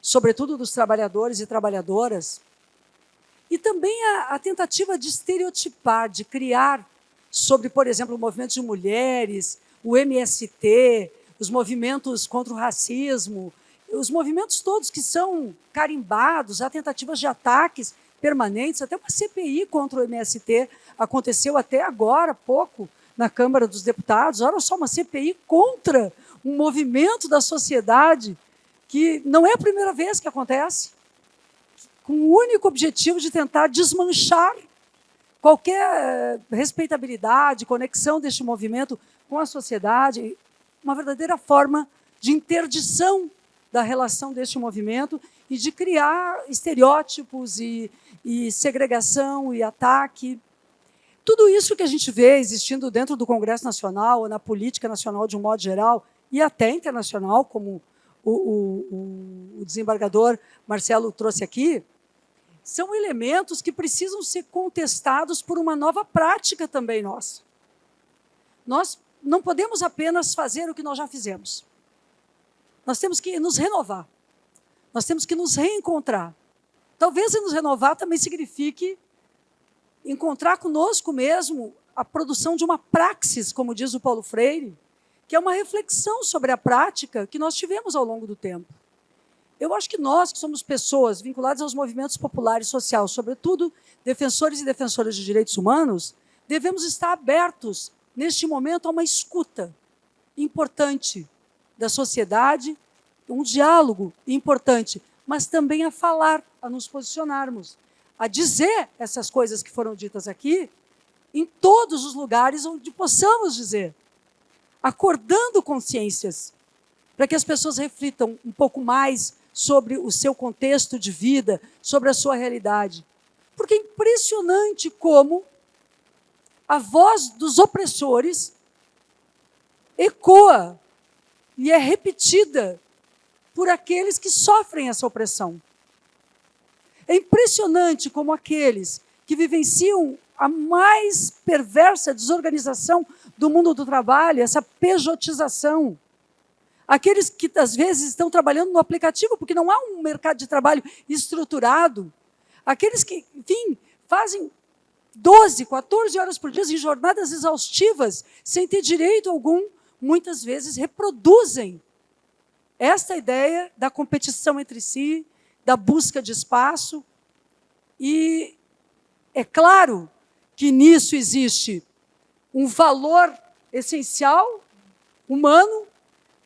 sobretudo dos trabalhadores e trabalhadoras, e também a tentativa de estereotipar, de criar sobre, por exemplo, o movimento de mulheres, o MST, os movimentos contra o racismo, os movimentos todos que são carimbados, há tentativas de ataques permanentes, até uma CPI contra o MST aconteceu até agora, há pouco, na Câmara dos Deputados. Olha só, uma CPI contra um movimento da sociedade que não é a primeira vez que acontece, com o único objetivo de tentar desmanchar qualquer respeitabilidade, conexão deste movimento com a sociedade, uma verdadeira forma de interdição da relação deste movimento e de criar estereótipos e segregação e ataque. Tudo isso que a gente vê existindo dentro do Congresso Nacional, ou na política nacional de um modo geral, e até internacional, como o desembargador Marcelo trouxe aqui, são elementos que precisam ser contestados por uma nova prática também nossa. Nós não podemos apenas fazer o que nós já fizemos. Nós temos que nos renovar. Nós temos que nos reencontrar. Talvez nos renovar também signifique encontrar conosco mesmo a produção de uma praxis, como diz o Paulo Freire, que é uma reflexão sobre a prática que nós tivemos ao longo do tempo. Eu acho que nós, que somos pessoas vinculadas aos movimentos populares e sociais, sobretudo defensores e defensoras de direitos humanos, devemos estar abertos, neste momento, a uma escuta importante da sociedade, um diálogo importante, mas também a falar, a nos posicionarmos, a dizer essas coisas que foram ditas aqui, em todos os lugares onde possamos dizer, acordando consciências, para que as pessoas reflitam um pouco mais sobre o seu contexto de vida, sobre a sua realidade. Porque é impressionante como a voz dos opressores ecoa e é repetida por aqueles que sofrem essa opressão. É impressionante como aqueles que vivenciam a mais perversa desorganização do mundo do trabalho, essa pejotização, aqueles que, às vezes, estão trabalhando no aplicativo, porque não há um mercado de trabalho estruturado, aqueles que, enfim, fazem 12, 14 horas por dia em jornadas exaustivas, sem ter direito algum, muitas vezes reproduzem esta ideia da competição entre si, da busca de espaço. E é claro que nisso existe um valor essencial, humano,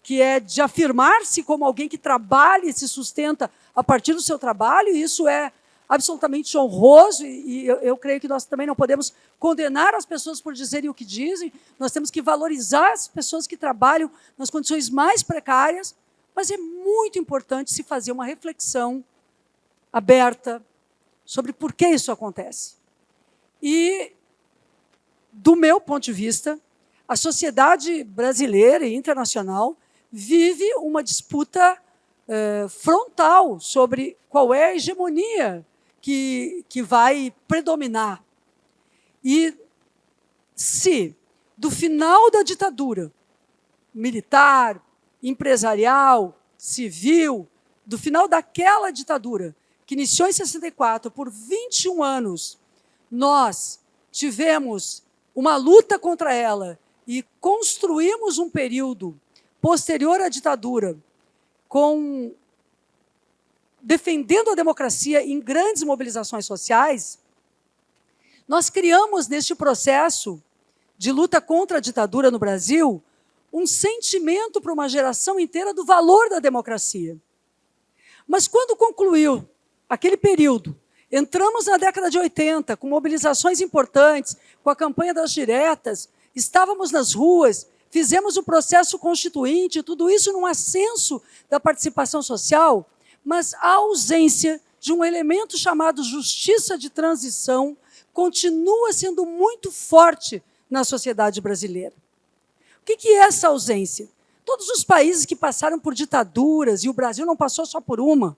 que é de afirmar-se como alguém que trabalha e se sustenta a partir do seu trabalho, e isso é absolutamente honroso, e eu creio que nós também não podemos condenar as pessoas por dizerem o que dizem, nós temos que valorizar as pessoas que trabalham nas condições mais precárias, mas é muito importante se fazer uma reflexão aberta sobre por que isso acontece. E, do meu ponto de vista, a sociedade brasileira e internacional vive uma disputa frontal sobre qual é a hegemonia que vai predominar. E se, do final da ditadura militar, empresarial, civil, do final daquela ditadura, que iniciou em 64, por 21 anos, nós tivemos uma luta contra ela e construímos um período posterior à ditadura, defendendo a democracia em grandes mobilizações sociais, nós criamos neste processo de luta contra a ditadura no Brasil um sentimento para uma geração inteira do valor da democracia. Mas quando concluiu aquele período, entramos na década de 80, com mobilizações importantes, com a campanha das diretas, estávamos nas ruas, fizemos o processo constituinte, tudo isso num ascenso da participação social, mas a ausência de um elemento chamado justiça de transição continua sendo muito forte na sociedade brasileira. O que é essa ausência? Todos os países que passaram por ditaduras, e o Brasil não passou só por uma,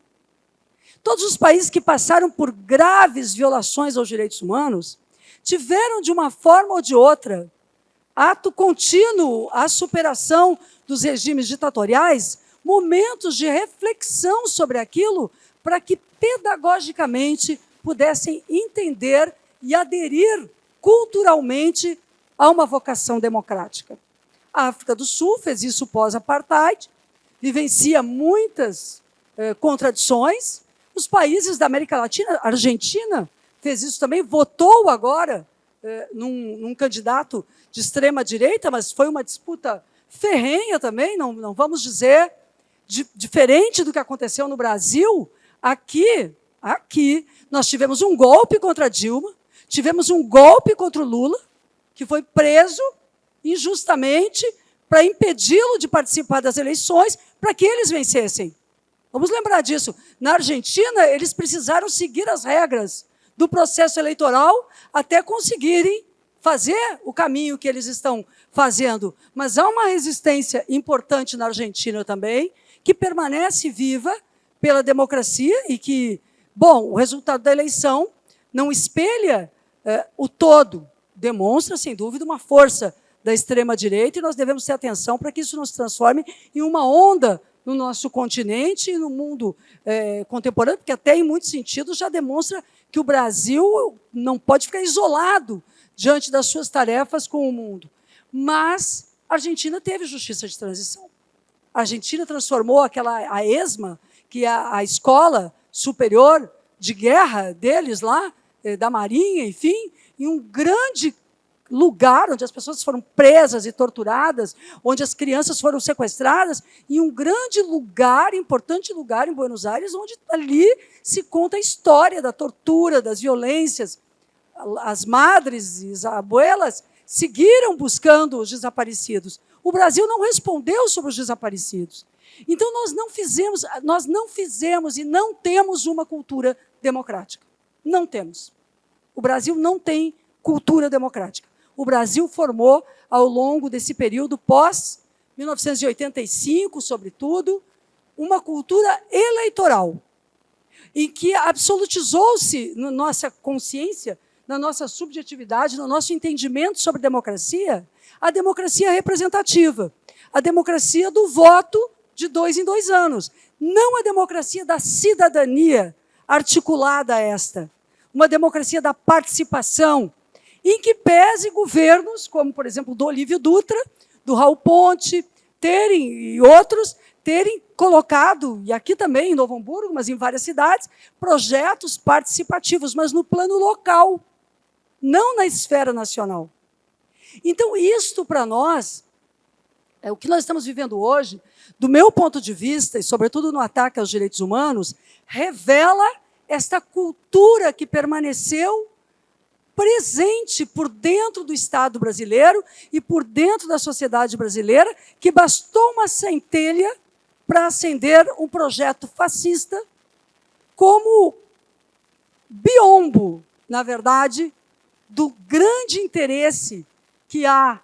todos os países que passaram por graves violações aos direitos humanos, tiveram, de uma forma ou de outra, ato contínuo à superação dos regimes ditatoriais, momentos de reflexão sobre aquilo, para que pedagogicamente pudessem entender e aderir culturalmente a uma vocação democrática. A África do Sul fez isso pós-apartheid, vivencia muitas contradições. Os países da América Latina, a Argentina fez isso também, votou agora num candidato de extrema-direita, mas foi uma disputa ferrenha também, não vamos dizer diferente do que aconteceu no Brasil. Aqui nós tivemos um golpe contra Dilma, tivemos um golpe contra o Lula, que foi preso injustamente para impedi-lo de participar das eleições, para que eles vencessem. Vamos lembrar disso. Na Argentina, eles precisaram seguir as regras do processo eleitoral até conseguirem fazer o caminho que eles estão fazendo. Mas há uma resistência importante na Argentina também, que permanece viva pela democracia e que, bom, o resultado da eleição não espelha o todo, demonstra, sem dúvida, uma força da extrema-direita, e nós devemos ter atenção para que isso não se transforme em uma onda no nosso continente e no mundo contemporâneo, porque até, em muitos sentidos, já demonstra que o Brasil não pode ficar isolado diante das suas tarefas com o mundo. Mas a Argentina teve justiça de transição. A Argentina transformou a ESMA, que é a escola superior de guerra deles lá, da Marinha, enfim, em um grande lugar onde as pessoas foram presas e torturadas, onde as crianças foram sequestradas, em um grande lugar, importante lugar em Buenos Aires, onde ali se conta a história da tortura, das violências. As madres e as abuelas seguiram buscando os desaparecidos. O Brasil não respondeu sobre os desaparecidos. Então, nós não fizemos e não temos uma cultura democrática. Não temos. O Brasil não tem cultura democrática. O Brasil formou, ao longo desse período pós-1985, sobretudo, uma cultura eleitoral, em que absolutizou-se na nossa consciência, na nossa subjetividade, no nosso entendimento sobre democracia, a democracia representativa, a democracia do voto de 2 em 2 anos, não a democracia da cidadania articulada esta, uma democracia da participação, em que pese governos, como, por exemplo, do Olívio Dutra, do Raul Ponte, e outros, terem colocado, e aqui também em Novo Hamburgo, mas em várias cidades, projetos participativos, mas no plano local, não na esfera nacional. Então, isto para nós, o que nós estamos vivendo hoje, do meu ponto de vista, e sobretudo no ataque aos direitos humanos, revela esta cultura que permaneceu presente por dentro do Estado brasileiro e por dentro da sociedade brasileira, que bastou uma centelha para acender um projeto fascista como biombo, na verdade, do grande interesse que há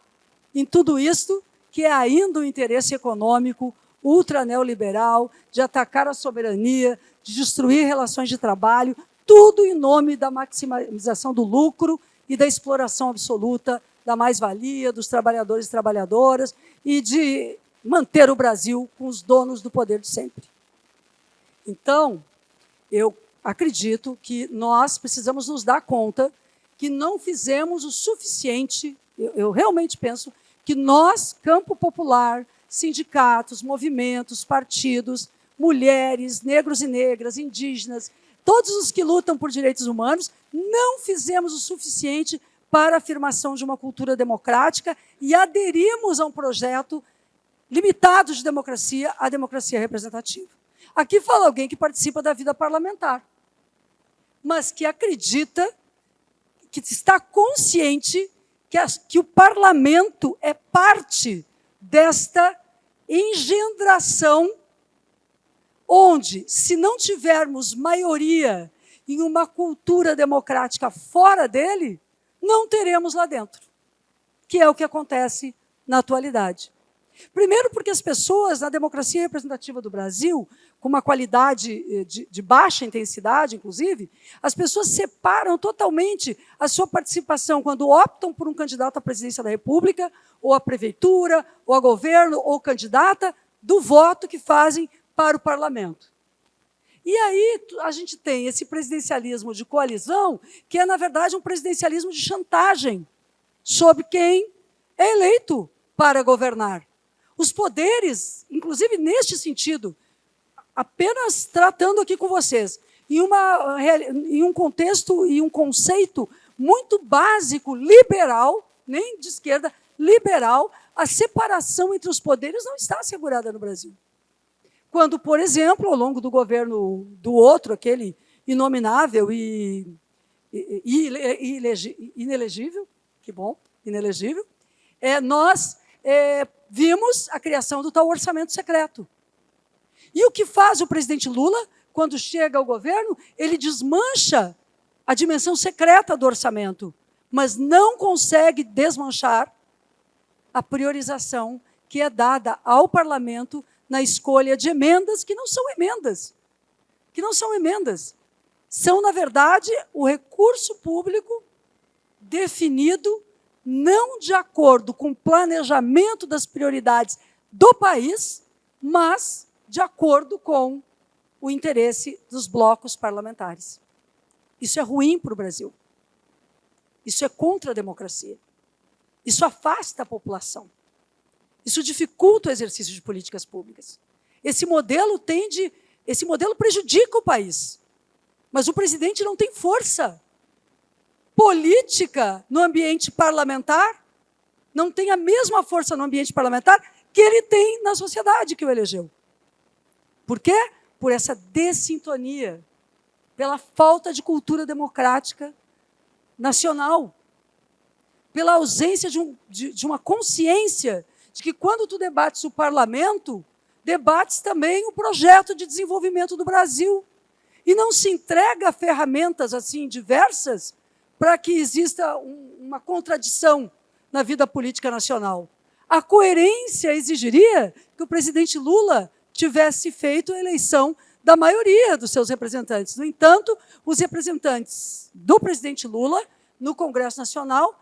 em tudo isto, que é ainda o interesse econômico ultraneoliberal, de atacar a soberania, de destruir relações de trabalho, tudo em nome da maximização do lucro e da exploração absoluta da mais-valia dos trabalhadores e trabalhadoras e de manter o Brasil com os donos do poder de sempre. Então, eu acredito que nós precisamos nos dar conta que não fizemos o suficiente, eu realmente penso que nós, campo popular, sindicatos, movimentos, partidos, mulheres, negros e negras, indígenas, todos os que lutam por direitos humanos, não fizemos o suficiente para a afirmação de uma cultura democrática e aderimos a um projeto limitado de democracia, a democracia representativa. Aqui fala alguém que participa da vida parlamentar, mas que acredita, que está consciente que o parlamento é parte desta engendração, onde, se não tivermos maioria em uma cultura democrática fora dele, não teremos lá dentro, que é o que acontece na atualidade. Primeiro, porque as pessoas, na democracia representativa do Brasil, com uma qualidade de baixa intensidade, inclusive, as pessoas separam totalmente a sua participação quando optam por um candidato à presidência da República, ou à prefeitura, ou a governo, ou candidata, do voto que fazem para o parlamento. E aí a gente tem esse presidencialismo de coalizão, que é, na verdade, um presidencialismo de chantagem sobre quem é eleito para governar. Os poderes, inclusive neste sentido, apenas tratando aqui com vocês, em um contexto e um conceito muito básico, liberal, nem de esquerda, liberal, a separação entre os poderes não está assegurada no Brasil. Quando, por exemplo, ao longo do governo do outro, aquele inominável e inelegível, que bom, inelegível, nós vimos a criação do tal orçamento secreto. E o que faz o presidente Lula, quando chega ao governo? Ele desmancha a dimensão secreta do orçamento, mas não consegue desmanchar a priorização que é dada ao parlamento na escolha de emendas que não são emendas. São, na verdade, o recurso público definido não de acordo com o planejamento das prioridades do país, mas de acordo com o interesse dos blocos parlamentares. Isso é ruim para o Brasil. Isso é contra a democracia. Isso afasta a população. Isso dificulta o exercício de políticas públicas. Esse modelo prejudica o país. Mas o presidente não tem força política no ambiente parlamentar, não tem a mesma força no ambiente parlamentar que ele tem na sociedade que o elegeu. Por quê? Por essa dessintonia, pela falta de cultura democrática nacional, pela ausência de uma consciência de que quando tu debates o parlamento, debates também o projeto de desenvolvimento do Brasil. E não se entrega ferramentas assim diversas para que exista uma contradição na vida política nacional. A coerência exigiria que o presidente Lula tivesse feito a eleição da maioria dos seus representantes. No entanto, os representantes do presidente Lula no Congresso Nacional,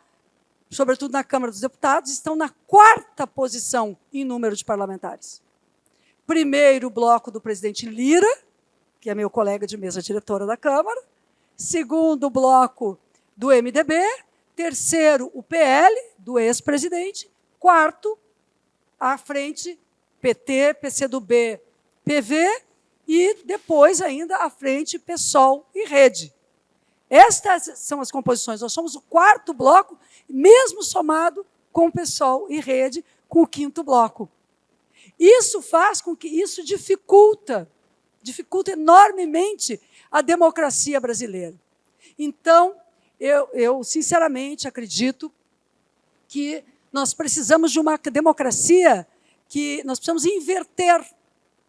sobretudo na Câmara dos Deputados, estão na 4ª posição em número de parlamentares. Primeiro, o bloco do presidente Lira, que é meu colega de mesa diretora da Câmara. Segundo, o bloco do MDB. Terceiro, o PL, do ex-presidente. Quarto, à frente, PT, PCdoB, PV. E depois, ainda, à frente, PSOL e Rede. Estas são as composições. Nós somos o 4º bloco, mesmo somado com o PSOL e Rede, com o 5º bloco. Isso faz com que isso dificulta enormemente a democracia brasileira. Então, eu sinceramente acredito que nós precisamos de uma democracia que nós precisamos inverter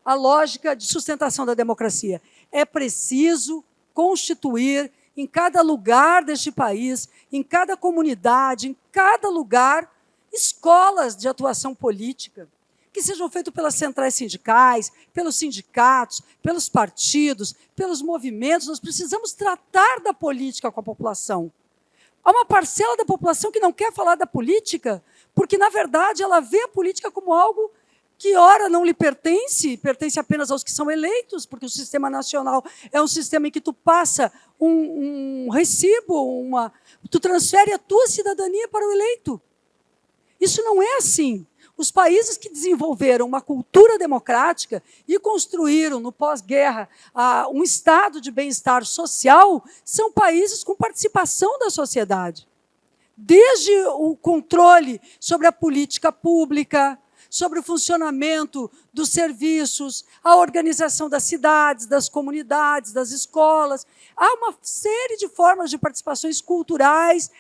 a lógica de sustentação da democracia. É preciso constituir em cada lugar deste país, em cada comunidade, em cada lugar, escolas de atuação política, que sejam feitas pelas centrais sindicais, pelos sindicatos, pelos partidos, pelos movimentos. Nós precisamos tratar da política com a população. Há uma parcela da população que não quer falar da política, porque, na verdade, ela vê a política como algo que, ora, não lhe pertence apenas aos que são eleitos, porque o sistema nacional é um sistema em que tu passa um recibo, tu transfere a tua cidadania para o eleito. Isso não é assim. Os países que desenvolveram uma cultura democrática e construíram, no pós-guerra, um estado de bem-estar social, são países com participação da sociedade. Desde o controle sobre a política pública, sobre o funcionamento dos serviços, a organização das cidades, das comunidades, das escolas. Há uma série de formas de participações culturais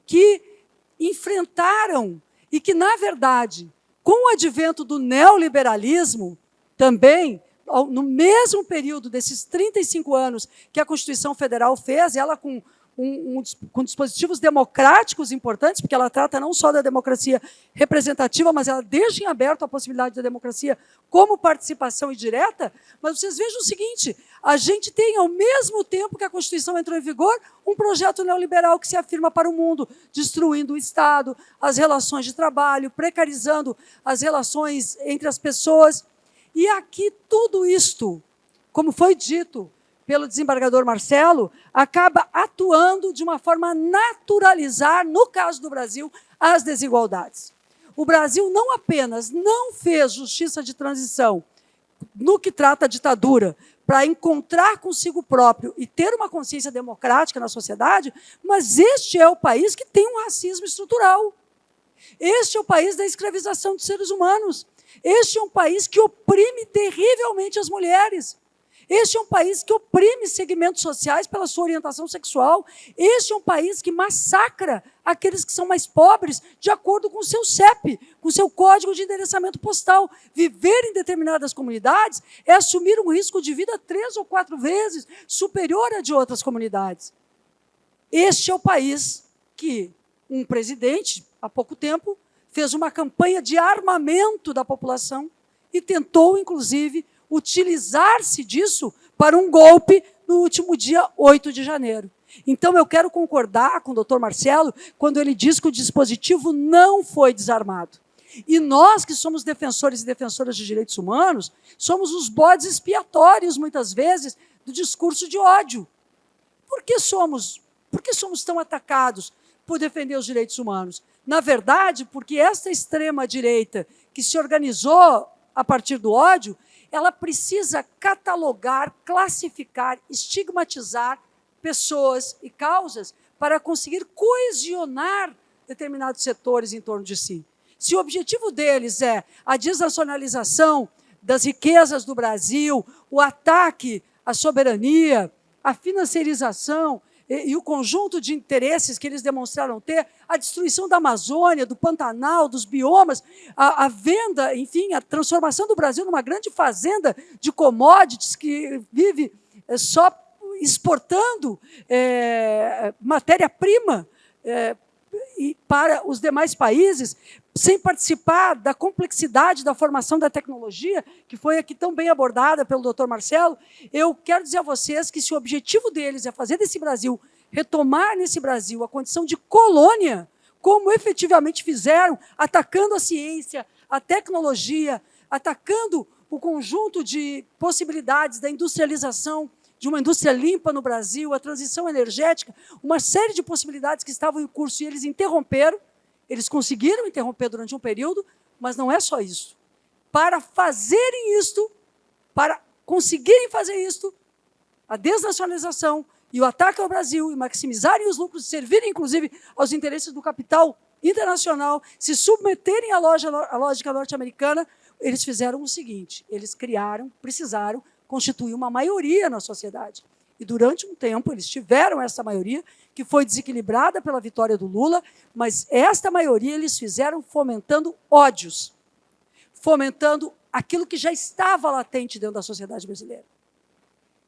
que enfrentaram e que, na verdade, com o advento do neoliberalismo, também, no mesmo período desses 35 anos que a Constituição Federal fez, ela com dispositivos democráticos importantes, porque ela trata não só da democracia representativa, mas ela deixa em aberto a possibilidade da democracia como participação indireta. Mas vocês vejam o seguinte, a gente tem, ao mesmo tempo que a Constituição entrou em vigor, um projeto neoliberal que se afirma para o mundo, destruindo o Estado, as relações de trabalho, precarizando as relações entre as pessoas. E aqui tudo isto, como foi dito pelo desembargador Marcelo, acaba atuando de uma forma a naturalizar, no caso do Brasil, as desigualdades. O Brasil não apenas não fez justiça de transição no que trata a ditadura, para encontrar consigo próprio e ter uma consciência democrática na sociedade, mas este é o país que tem um racismo estrutural. Este é o país da escravização de seres humanos. Este é um país que oprime terrivelmente as mulheres. Este é um país que oprime segmentos sociais pela sua orientação sexual. Este é um país que massacra aqueles que são mais pobres de acordo com o seu CEP, com o seu código de endereçamento postal. Viver em determinadas comunidades é assumir um risco de vida 3 ou 4 vezes superior a de outras comunidades. Este é o país que um presidente, há pouco tempo, fez uma campanha de armamento da população e tentou, inclusive, utilizar-se disso para um golpe no último dia 8 de janeiro. Então, eu quero concordar com o doutor Marcelo quando ele diz que o dispositivo não foi desarmado. E nós, que somos defensores e defensoras de direitos humanos, somos os bodes expiatórios, muitas vezes, do discurso de ódio. Por que somos tão atacados por defender os direitos humanos? Na verdade, porque esta extrema-direita que se organizou a partir do ódio, ela precisa catalogar, classificar, estigmatizar pessoas e causas para conseguir coesionar determinados setores em torno de si. Se o objetivo deles é a desnacionalização das riquezas do Brasil, o ataque à soberania, a financiarização e o conjunto de interesses que eles demonstraram ter, a destruição da Amazônia, do Pantanal, dos biomas, a venda, enfim, a transformação do Brasil numa grande fazenda de commodities que vive só exportando matéria-prima para os demais países, sem participar da complexidade da formação da tecnologia, que foi aqui tão bem abordada pelo doutor Marcelo. Eu quero dizer a vocês que se o objetivo deles é fazer desse Brasil, retomar nesse Brasil a condição de colônia, como efetivamente fizeram, atacando a ciência, a tecnologia, atacando o conjunto de possibilidades da industrialização, de uma indústria limpa no Brasil, a transição energética, uma série de possibilidades que estavam em curso e eles interromperam. Eles conseguiram interromper durante um período, mas não é só isso. Para fazerem isto, para conseguirem fazer isto, a desnacionalização e o ataque ao Brasil, e maximizarem os lucros, servirem, inclusive, aos interesses do capital internacional, se submeterem à lógica norte-americana, eles fizeram o seguinte, eles precisaram constituir uma maioria na sociedade. E durante um tempo eles tiveram essa maioria, que foi desequilibrada pela vitória do Lula, mas esta maioria eles fizeram fomentando ódios, fomentando aquilo que já estava latente dentro da sociedade brasileira.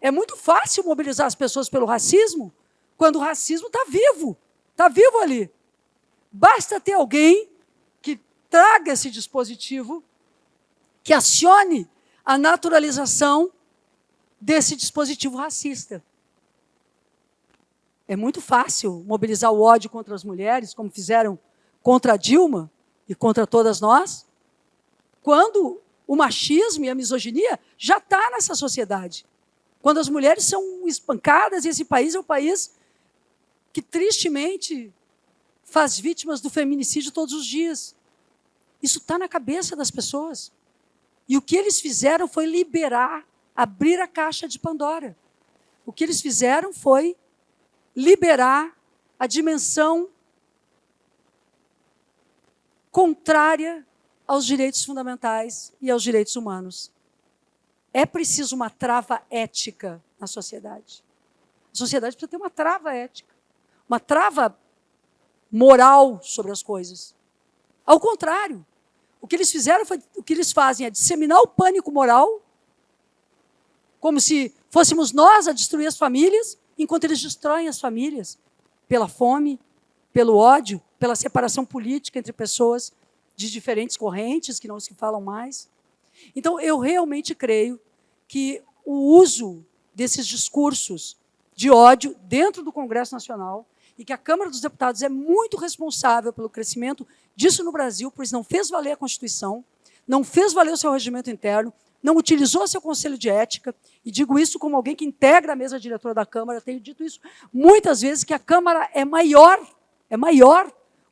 É muito fácil mobilizar as pessoas pelo racismo, quando o racismo está vivo ali. Basta ter alguém que traga esse dispositivo, que acione a naturalização desse dispositivo racista. É muito fácil mobilizar o ódio contra as mulheres, como fizeram contra a Dilma e contra todas nós, quando o machismo e a misoginia já está nessa sociedade. Quando as mulheres são espancadas, e esse país é o país que, tristemente, faz vítimas do feminicídio todos os dias. Isso está na cabeça das pessoas. E o que eles fizeram foi abrir a caixa de Pandora. O que eles fizeram foi liberar a dimensão contrária aos direitos fundamentais e aos direitos humanos. É preciso uma trava ética na sociedade. A sociedade precisa ter uma trava ética, uma trava moral sobre as coisas. Ao contrário, o que eles fizeram foi, o que eles fazem é disseminar o pânico moral, como se fôssemos nós a destruir as famílias, enquanto eles destroem as famílias pela fome, pelo ódio, pela separação política entre pessoas de diferentes correntes, que não se falam mais. Então, eu realmente creio que o uso desses discursos de ódio dentro do Congresso Nacional e que a Câmara dos Deputados é muito responsável pelo crescimento disso no Brasil, pois não fez valer a Constituição, não fez valer o seu regimento interno, não utilizou seu Conselho de Ética, e digo isso como alguém que integra a mesa diretora da Câmara, tenho dito isso muitas vezes, que a Câmara é maior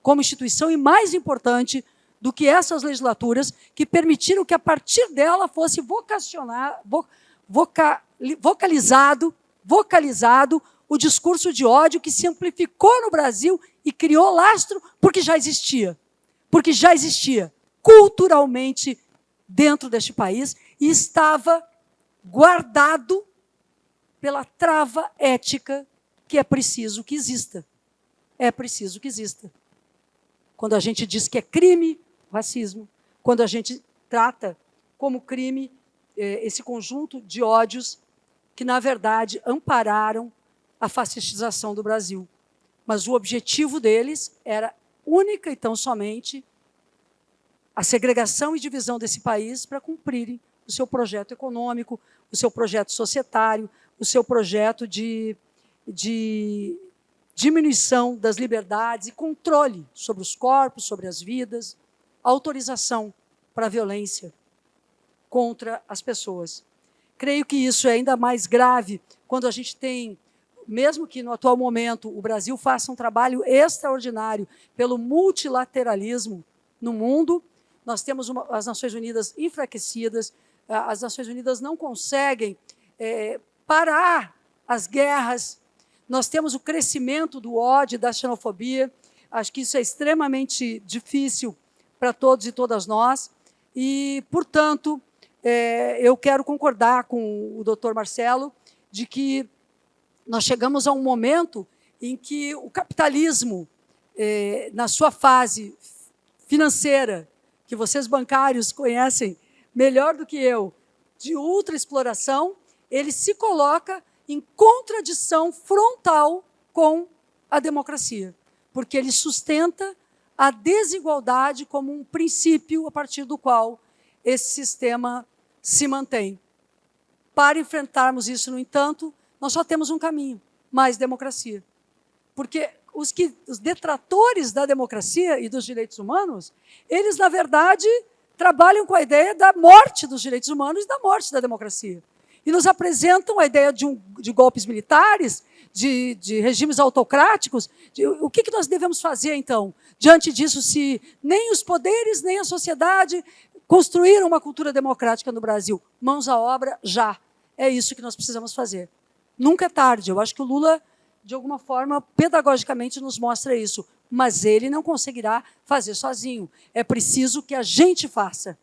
como instituição e mais importante do que essas legislaturas que permitiram que, a partir dela, fosse vocalizado o discurso de ódio que se amplificou no Brasil e criou lastro porque já existia culturalmente dentro deste país e estava guardado pela trava ética que é preciso que exista. É preciso que exista. Quando a gente diz que é crime o racismo, quando a gente trata como crime esse conjunto de ódios que, na verdade, ampararam a fascistização do Brasil. Mas o objetivo deles era única e tão somente a segregação e divisão desse país para cumprirem o seu projeto econômico, o seu projeto societário, o seu projeto de diminuição das liberdades e controle sobre os corpos, sobre as vidas, autorização para a violência contra as pessoas. Creio que isso é ainda mais grave quando a gente tem, mesmo que no atual momento o Brasil faça um trabalho extraordinário pelo multilateralismo no mundo, nós temos as Nações Unidas enfraquecidas, as Nações Unidas não conseguem parar as guerras, nós temos o crescimento do ódio e da xenofobia, acho que isso é extremamente difícil para todos e todas nós, e, portanto, eu quero concordar com o doutor Marcelo de que nós chegamos a um momento em que o capitalismo, na sua fase financeira, que vocês bancários conhecem melhor do que eu, de ultraexploração, ele se coloca em contradição frontal com a democracia, porque ele sustenta a desigualdade como um princípio a partir do qual esse sistema se mantém. Para enfrentarmos isso, no entanto, nós só temos um caminho, mais democracia. Porque os detratores da democracia e dos direitos humanos, eles, na verdade, trabalham com a ideia da morte dos direitos humanos e da morte da democracia. E nos apresentam a ideia de golpes militares, de regimes autocráticos. O que nós devemos fazer, então, diante disso, se nem os poderes, nem a sociedade construíram uma cultura democrática no Brasil? Mãos à obra, já. É isso que nós precisamos fazer. Nunca é tarde. Eu acho que o Lula, de alguma forma, pedagogicamente nos mostra isso. Mas ele não conseguirá fazer sozinho. É preciso que a gente faça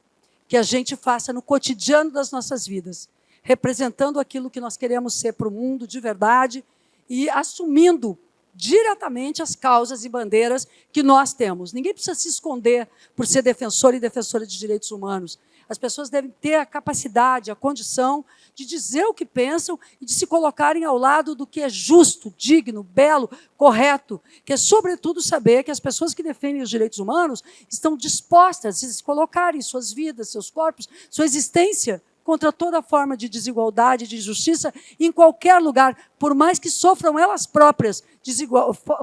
no cotidiano das nossas vidas, representando aquilo que nós queremos ser para o mundo de verdade e assumindo diretamente as causas e bandeiras que nós temos. Ninguém precisa se esconder por ser defensor e defensora de direitos humanos. As pessoas devem ter a capacidade, a condição de dizer o que pensam e de se colocarem ao lado do que é justo, digno, belo, correto, que é, sobretudo, saber que as pessoas que defendem os direitos humanos estão dispostas a se colocarem suas vidas, seus corpos, sua existência contra toda forma de desigualdade, de injustiça, em qualquer lugar, por mais que sofram elas próprias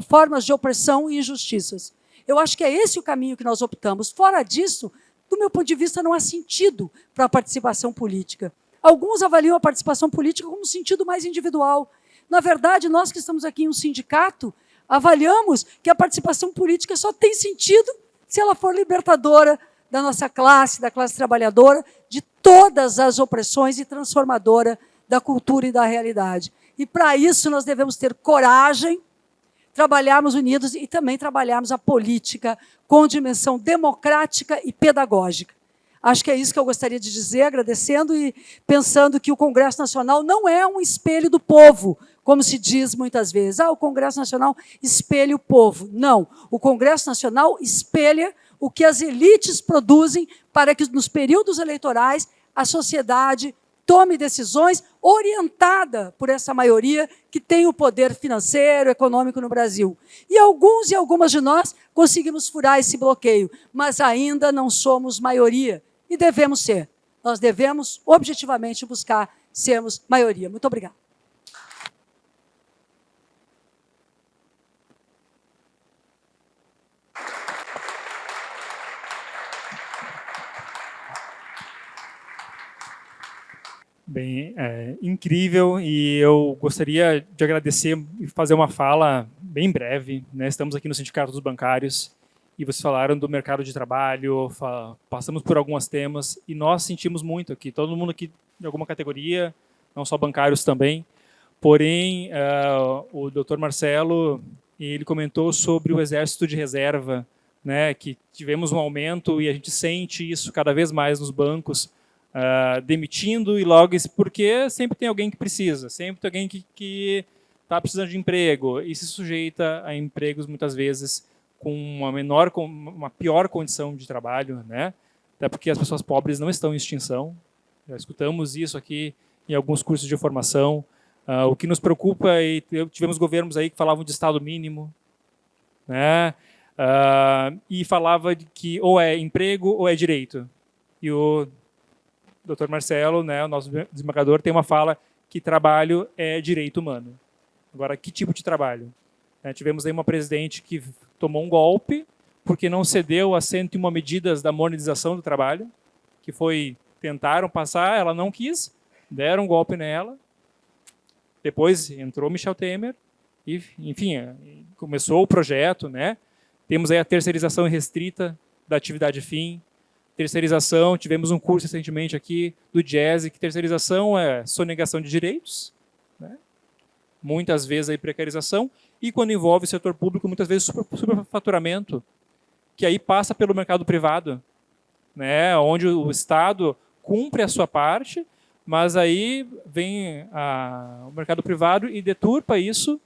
formas de opressão e injustiças. Eu acho que é esse o caminho que nós optamos. Fora disso, do meu ponto de vista, não há sentido para a participação política. Alguns avaliam a participação política como um sentido mais individual. Na verdade, nós que estamos aqui em um sindicato, avaliamos que a participação política só tem sentido se ela for libertadora da nossa classe, da classe trabalhadora, de todas as opressões e transformadora da cultura e da realidade. E, para isso, nós devemos ter coragem, trabalharmos unidos e também trabalharmos a política com dimensão democrática e pedagógica. Acho que é isso que eu gostaria de dizer, agradecendo e pensando que o Congresso Nacional não é um espelho do povo, como se diz muitas vezes. O Congresso Nacional espelha o povo. Não, o Congresso Nacional espelha o que as elites produzem para que, nos períodos eleitorais, a sociedade tome decisões orientada por essa maioria que tem o poder financeiro, econômico no Brasil. E alguns e algumas de nós conseguimos furar esse bloqueio, mas ainda não somos maioria e devemos ser. Nós devemos, objetivamente, buscar sermos maioria. Muito obrigada. Bem, incrível, e eu gostaria de agradecer e fazer uma fala bem breve, né? Estamos aqui no Sindicato dos Bancários e vocês falaram do mercado de trabalho, passamos por alguns temas e nós sentimos muito aqui, todo mundo aqui de alguma categoria, não só bancários também, porém o Dr. Marcelo, ele comentou sobre o Exército de Reserva, né? Que tivemos um aumento e a gente sente isso cada vez mais nos bancos, demitindo e logo porque sempre tem alguém que precisa, sempre tem alguém que está precisando de emprego e se sujeita a empregos muitas vezes com uma pior condição de trabalho, né? Até porque as pessoas pobres não estão em extinção. Já escutamos isso aqui em alguns cursos de formação. O que nos preocupa é tivemos governos aí que falavam de Estado mínimo, né? E falava de que ou é emprego ou é direito. E o Dr. Marcelo, né, o nosso desembargador, tem uma fala que trabalho é direito humano. Agora, que tipo de trabalho? Tivemos aí uma presidente que tomou um golpe porque não cedeu a 101 medidas da monetização do trabalho, que tentaram passar, ela não quis, deram um golpe nela. Depois entrou Michel Temer e, enfim, começou o projeto, né? Temos aí a terceirização restrita da atividade fim. Terceirização, tivemos um curso recentemente aqui do Jazz, que terceirização é sonegação de direitos, né? Muitas vezes aí precarização, e quando envolve o setor público, muitas vezes superfaturamento, que aí passa pelo mercado privado, né? Onde o Estado cumpre a sua parte, mas aí vem o mercado privado e deturpa isso,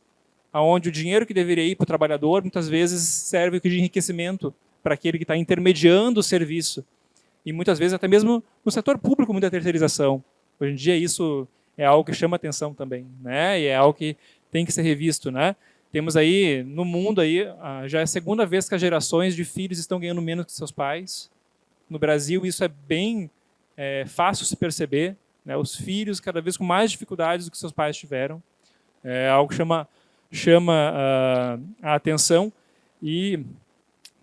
onde o dinheiro que deveria ir para o trabalhador, muitas vezes serve de enriquecimento para aquele que está intermediando o serviço. E muitas vezes até mesmo no setor público muita terceirização. Hoje em dia isso é algo que chama atenção também, né? E é algo que tem que ser revisto, né? Temos aí no mundo aí já é a segunda vez que as gerações de filhos estão ganhando menos que seus pais. No Brasil isso é bem fácil se perceber, né? Os filhos cada vez com mais dificuldades do que seus pais tiveram. É algo que chama a atenção. E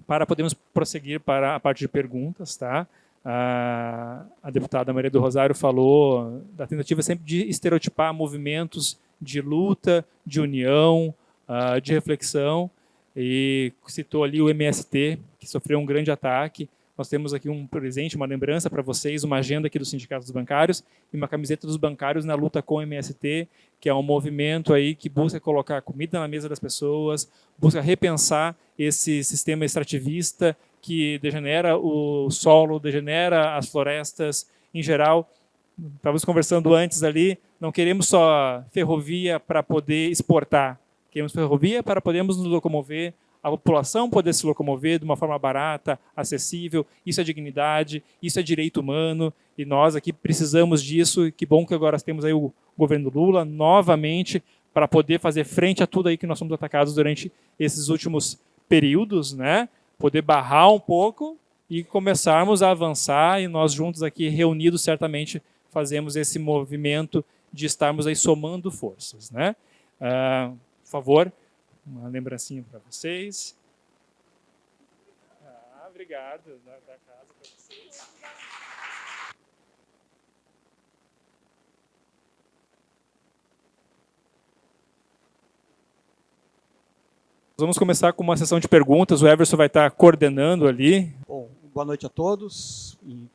para podermos prosseguir para a parte de perguntas, tá? A deputada Maria do Rosário falou da tentativa sempre de estereotipar movimentos de luta, de união, de reflexão, e citou ali o MST, que sofreu um grande ataque. Nós temos aqui um presente, uma lembrança para vocês, uma agenda aqui do Sindicato dos Bancários e uma camiseta dos bancários na luta com o MST, que é um movimento aí que busca colocar comida na mesa das pessoas, busca repensar esse sistema extrativista que degenera o solo, degenera as florestas em geral. Estávamos conversando antes ali, não queremos só ferrovia para poder exportar, queremos ferrovia para podermos nos locomover, a população poder se locomover de uma forma barata, acessível. Isso é dignidade, isso é direito humano, e nós aqui precisamos disso. Que bom que agora temos aí o governo Lula novamente para poder fazer frente a tudo aí que nós somos atacados durante esses últimos períodos, né? Poder barrar um pouco e começarmos a avançar, e nós juntos aqui reunidos certamente fazemos esse movimento de estarmos aí somando forças, né? Por favor, uma lembrancinha para vocês. Obrigado da casa para vocês. Vamos começar com uma sessão de perguntas. O Everson vai estar coordenando ali. Bom, boa noite a todos. E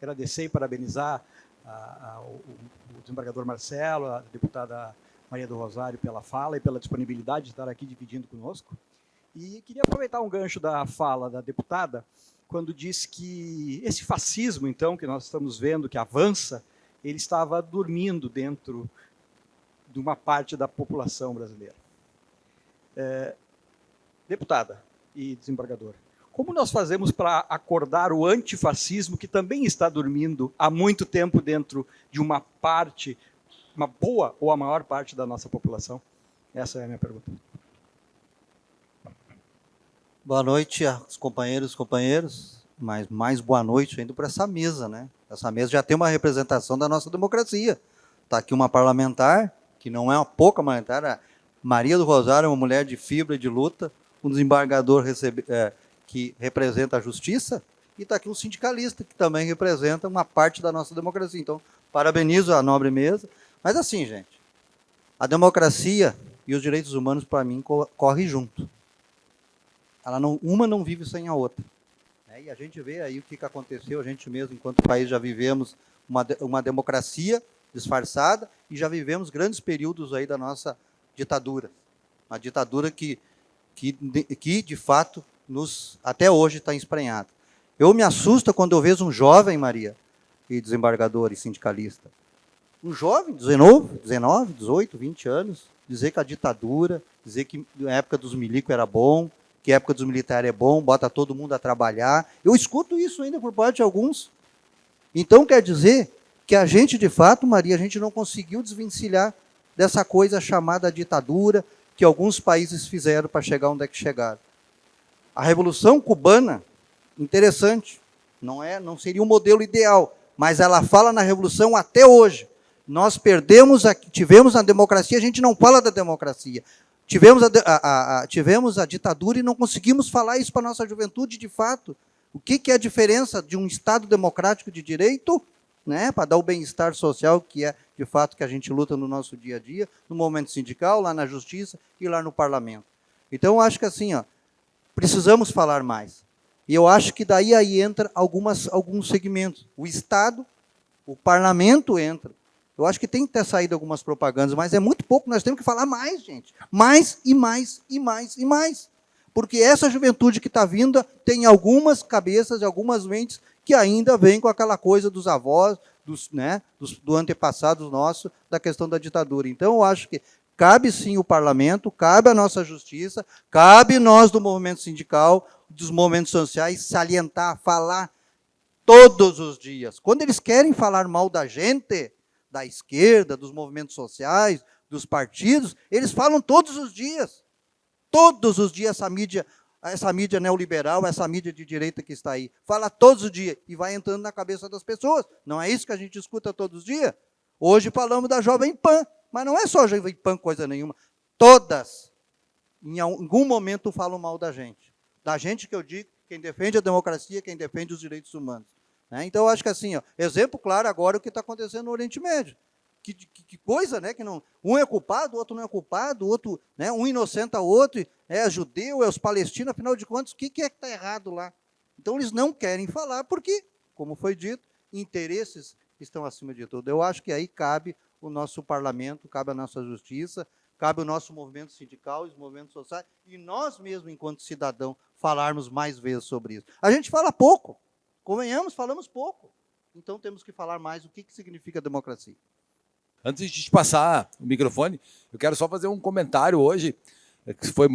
agradecer e parabenizar o desembargador Marcelo, a deputada Maria do Rosário pela fala e pela disponibilidade de estar aqui dividindo conosco. E queria aproveitar um gancho da fala da deputada quando diz que esse fascismo, então, que nós estamos vendo, que avança, ele estava dormindo dentro de uma parte da população brasileira. Deputada e desembargador, como nós fazemos para acordar o antifascismo que também está dormindo há muito tempo dentro de uma parte, uma boa ou a maior parte da nossa população? Essa é a minha pergunta. Boa noite aos companheiros, mas mais boa noite ainda para essa mesa, né? Essa mesa já tem uma representação da nossa democracia. Está aqui uma parlamentar, que não é uma pouca parlamentar, a Maria do Rosário, uma mulher de fibra e de luta, um desembargador que representa a justiça, e está aqui um sindicalista, que também representa uma parte da nossa democracia. Então, parabenizo a nobre mesa. Mas assim, gente, a democracia e os direitos humanos, para mim, correm junto. Uma não vive sem a outra. E a gente vê aí o que aconteceu, a gente mesmo, enquanto país, já vivemos uma democracia disfarçada e já vivemos grandes períodos aí da nossa ditadura. Uma ditadura que de fato, até hoje está enspremhada. Eu me assusto quando eu vejo um jovem, Maria, e desembargador e sindicalista, um jovem, 19, 18, 20 anos, dizer que a ditadura, dizer que a época dos milicos era bom, que a época dos militares é bom, bota todo mundo a trabalhar. Eu escuto isso ainda por parte de alguns. Então, quer dizer que a gente, de fato, Maria, a gente não conseguiu desvencilhar dessa coisa chamada ditadura, que alguns países fizeram para chegar onde é que chegaram. A Revolução Cubana, interessante, não seria um modelo ideal, mas ela fala na Revolução até hoje. Nós tivemos a democracia, a gente não fala da democracia. Tivemos a ditadura e não conseguimos falar isso para a nossa juventude, de fato. O que é a diferença de um Estado democrático de direito, né, para dar o bem-estar social, que é, de fato, que a gente luta no nosso dia a dia, no momento sindical, lá na justiça e lá no parlamento. Então, eu acho que assim, precisamos falar mais. E eu acho que daí aí entra alguns segmentos. O Estado, o parlamento entra. Eu acho que tem que ter saído algumas propagandas, mas é muito pouco, nós temos que falar mais, gente. Mais e mais e mais e mais. Porque essa juventude que está vindo tem algumas cabeças, algumas mentes que ainda vêm com aquela coisa dos avós, do antepassado nosso, da questão da ditadura. Então, eu acho que cabe sim o parlamento, cabe a nossa justiça, cabe nós do movimento sindical, dos movimentos sociais, salientar, falar todos os dias. Quando eles querem falar mal da gente, da esquerda, dos movimentos sociais, dos partidos, eles falam todos os dias. Todos os dias essa mídia neoliberal, essa mídia de direita que está aí, fala todos os dias e vai entrando na cabeça das pessoas. Não é isso que a gente escuta todos os dias? Hoje falamos da Jovem Pan, mas não é só a Jovem Pan coisa nenhuma. Todas, em algum momento, falam mal da gente. Da gente que eu digo, quem defende a democracia, quem defende os direitos humanos. Então, eu acho que assim, exemplo claro agora o que está acontecendo no Oriente Médio. Que coisa, né? Que não, um é culpado, o outro não é culpado, o outro, né, um inocenta o outro, é judeu, é os palestinos, afinal de contas, o que é que está errado lá? Então, eles não querem falar, porque, como foi dito, interesses estão acima de tudo. Eu acho que aí cabe o nosso parlamento, cabe a nossa justiça, cabe o nosso movimento sindical, os movimentos sociais, e nós mesmos, enquanto cidadão, falarmos mais vezes sobre isso. A gente fala pouco, convenhamos, falamos pouco. Então, temos que falar mais o que significa democracia. Antes de te passar o microfone, eu quero só fazer um comentário hoje, que foi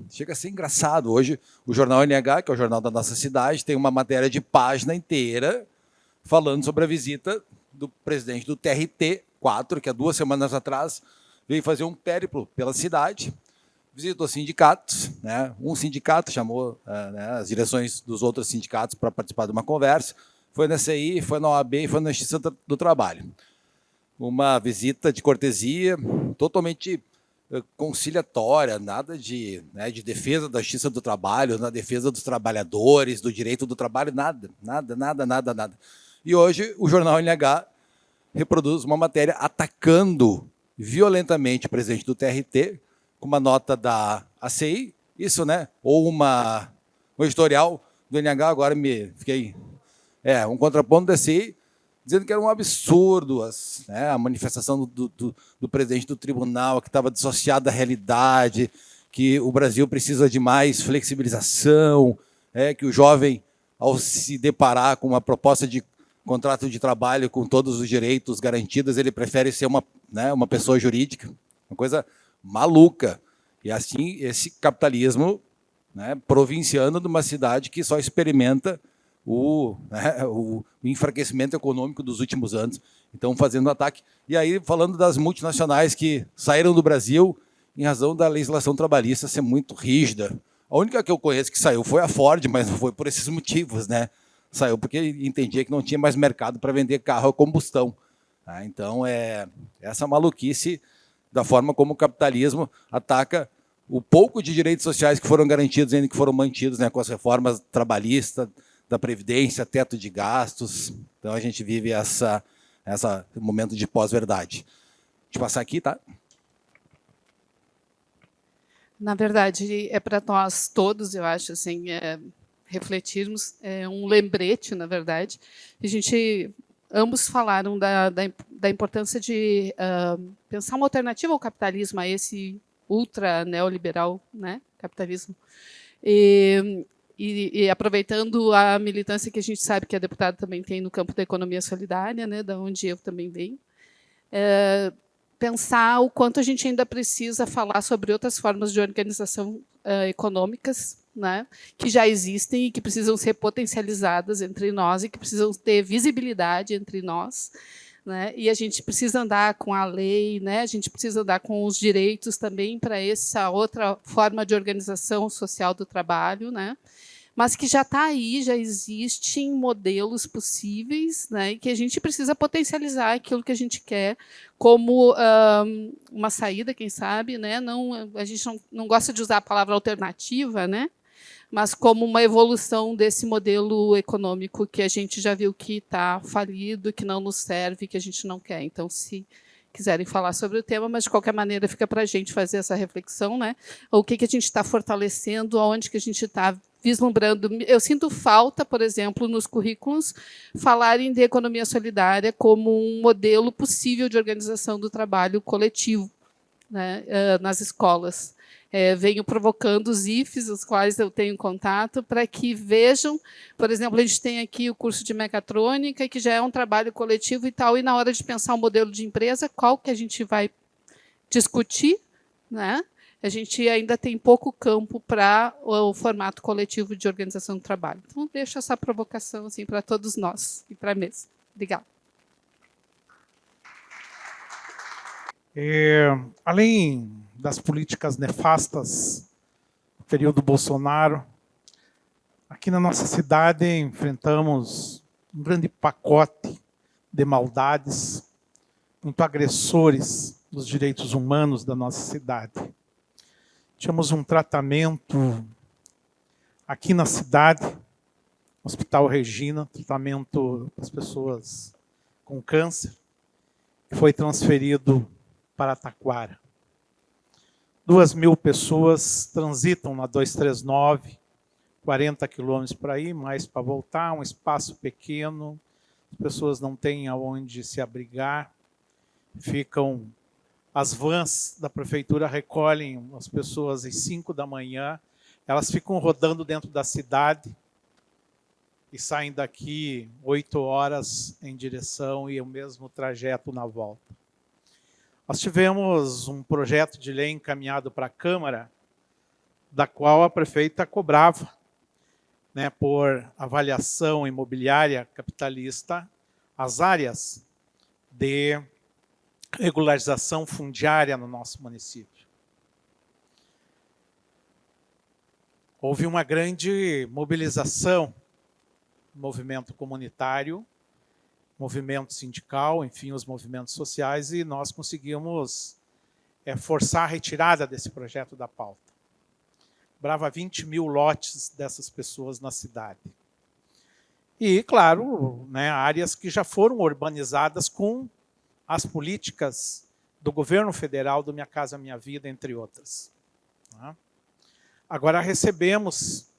chega a ser engraçado. Hoje, o jornal NH, que é o jornal da nossa cidade, tem uma matéria de página inteira falando sobre a visita do presidente do TRT4, que há 2 semanas atrás veio fazer um périplo pela cidade, visitou sindicatos, né? Um sindicato chamou as direções dos outros sindicatos para participar de uma conversa, foi na CI, foi na OAB e foi na Justiça do Trabalho. Uma visita de cortesia, totalmente conciliatória, nada de defesa da justiça do trabalho, na defesa dos trabalhadores, do direito do trabalho, nada. E hoje o jornal NH reproduz uma matéria atacando violentamente o presidente do TRT, com uma nota da ACI, isso, né? Ou um editorial do NH, agora fiquei... um contraponto da ACI, dizendo que era um absurdo a manifestação do presidente do tribunal, que estava dissociado da realidade, que o Brasil precisa de mais flexibilização, que o jovem ao se deparar com uma proposta de contrato de trabalho com todos os direitos garantidos, ele prefere ser uma pessoa jurídica, uma coisa maluca. E assim, esse capitalismo, né, provinciano de uma cidade que só experimenta o enfraquecimento econômico dos últimos anos. Então, fazendo ataque. E aí, falando das multinacionais que saíram do Brasil em razão da legislação trabalhista ser muito rígida. A única que eu conheço que saiu foi a Ford, mas não foi por esses motivos, né? Saiu porque entendia que não tinha mais mercado para vender carro a combustão. Então, essa maluquice da forma como o capitalismo ataca o pouco de direitos sociais que foram garantidos, ainda que foram mantidos, né, com as reformas trabalhistas, da Previdência, teto de gastos. Então, a gente vive esse momento de pós-verdade. Deixa eu passar aqui, tá? Na verdade, é para nós todos, eu acho, assim, refletirmos, um lembrete, na verdade. A gente, ambos falaram da importância de pensar uma alternativa ao capitalismo, a esse ultra neoliberal, né, capitalismo. E aproveitando a militância que a gente sabe que a deputada também tem no campo da economia solidária, né, da onde eu também venho, pensar o quanto a gente ainda precisa falar sobre outras formas de organização econômicas, né, que já existem e que precisam ser potencializadas entre nós e que precisam ter visibilidade entre nós, né, e a gente precisa andar com a lei, né, a gente precisa andar com os direitos também para essa outra forma de organização social do trabalho, né, mas que já está aí, já existem modelos possíveis, né, e que a gente precisa potencializar aquilo que a gente quer como uma saída, quem sabe, né? Não, a gente não gosta de usar a palavra alternativa, né, mas como uma evolução desse modelo econômico que a gente já viu que está falido, que não nos serve, que a gente não quer. Então, se quiserem falar sobre o tema, mas de qualquer maneira fica para a gente fazer essa reflexão, né? O que a gente está fortalecendo, aonde que a gente está vislumbrando. Eu sinto falta, por exemplo, nos currículos, falarem de economia solidária como um modelo possível de organização do trabalho coletivo, né, nas escolas. Venho provocando os IFES, os quais eu tenho contato, para que vejam, por exemplo, a gente tem aqui o curso de mecatrônica, que já é um trabalho coletivo e tal, e na hora de pensar um modelo de empresa, qual que a gente vai discutir, né? A gente ainda tem pouco campo para o formato coletivo de organização do trabalho. Então, deixo essa provocação assim, para todos nós e para a mesa. Obrigada. Além das políticas nefastas do período Bolsonaro, aqui na nossa cidade enfrentamos um grande pacote de maldades, muito agressores dos direitos humanos da nossa cidade. Tínhamos um tratamento aqui na cidade, Hospital Regina, tratamento para as pessoas com câncer, que foi transferido para Taquara. 2.000 pessoas transitam na 239, 40 quilômetros para ir, mais para voltar, um espaço pequeno, as pessoas não têm aonde se abrigar, as vans da prefeitura recolhem as pessoas às 5 da manhã, elas ficam rodando dentro da cidade e saem daqui 8 horas em direção e o mesmo trajeto na volta. Nós tivemos um projeto de lei encaminhado para a Câmara, da qual a prefeita cobrava, né, por avaliação imobiliária capitalista, as áreas de regularização fundiária no nosso município. Houve uma grande mobilização, movimento comunitário, movimento sindical, enfim, os movimentos sociais, e nós conseguimos forçar a retirada desse projeto da pauta. Brava 20.000 lotes dessas pessoas na cidade. E, claro, né, áreas que já foram urbanizadas com as políticas do governo federal, do Minha Casa Minha Vida, entre outras. Agora recebemos